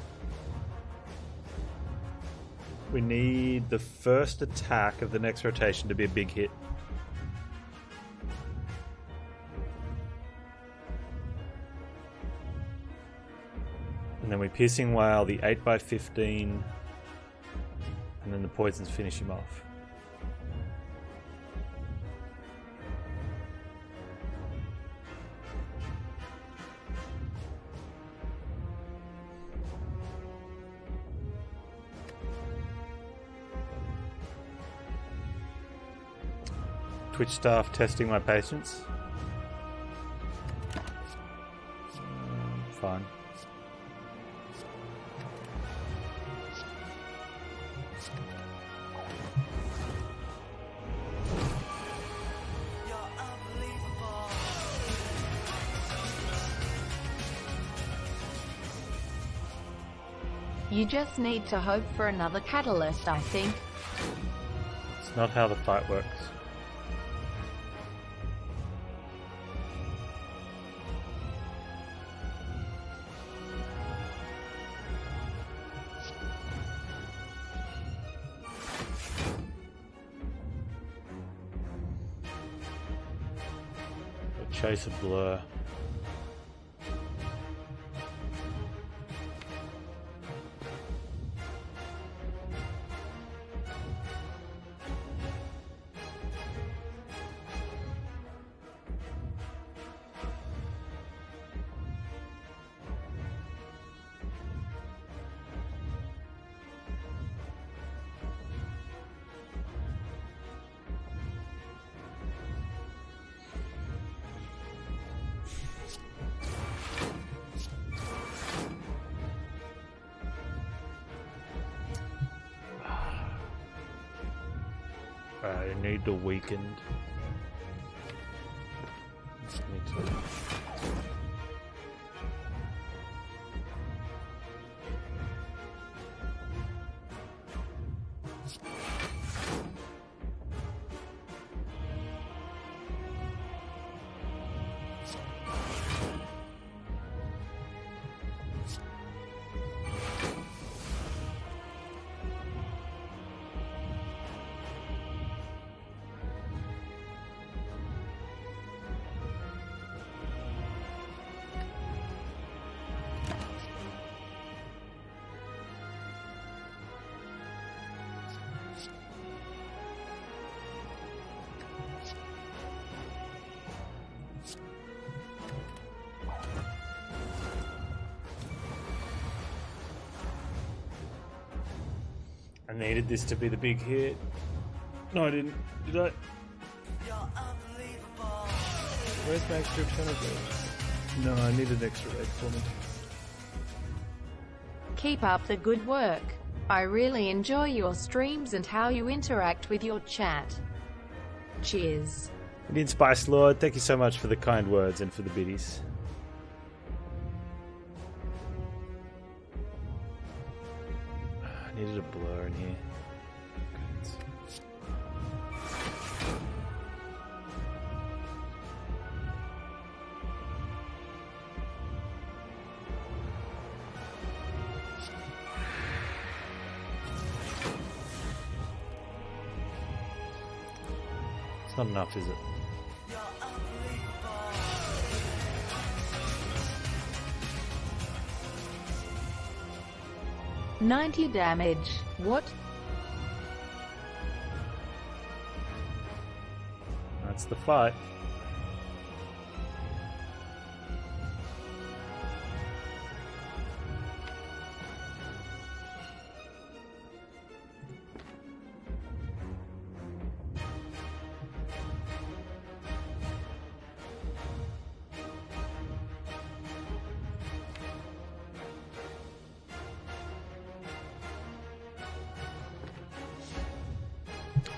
We need the first attack of the next rotation to be a big hit. And then we Piercing Wail, the 8x15, and then the poisons finish him off. Twitch staff testing my patience. Fine. You're unbelievable. You just need to hope for another catalyst, I think. It's not how the fight works. Chase a blur. I need the weakened. Need to... I needed this to be the big hit. No, I didn't. Did I? You're unbelievable. Where's my extra penalty? No, I need an extra rate for me. Keep up the good work. I really enjoy your streams and how you interact with your chat. Cheers. Indian Spice Lord, thank you so much for the kind words and for the biddies. I needed a blur in here. It's not enough, is it? You're unbelievable. 90 damage. What? That's the fight.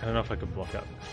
I don't know if I could block out this.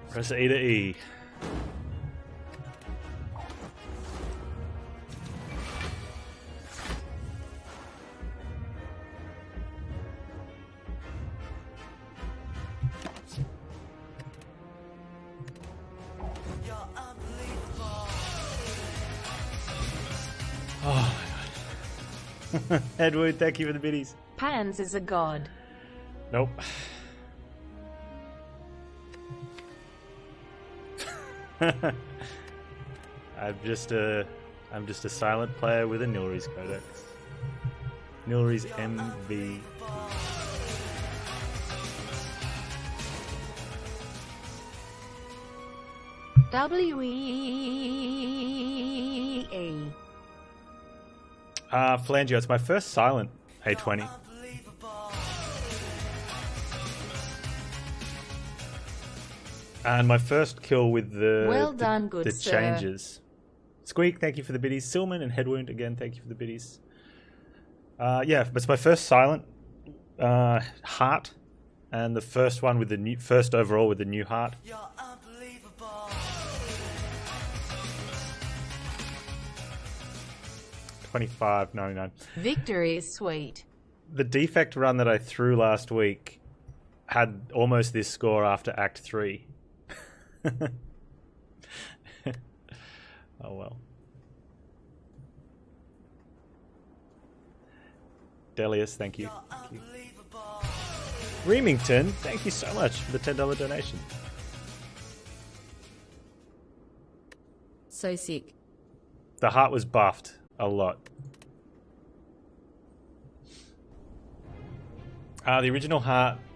Press A to E. You're unbelievable. Oh my god. Edward, thank you for the biddies. Panz is a god. Nope. I'm just a silent player with a Nilry's Codex. Nilry's MV. WEE. Flangio, it's my first silent A20. Unbelievable. And my first kill with the Well done, good the sir. changes. Squeak, thank you for the biddies. Silman and Headwound again, thank you for the biddies. Yeah, it's my first silent heart, and the first one with the new first overall with the new heart. You're unbelievable. $25.99. Victory is sweet. The defect run that I threw last week had almost this score after Act 3. Oh well. Delius, thank you. Thank you. Unbelievable. Remington, thank you so much for the $10 donation. So sick. The heart was buffed a lot. The original heart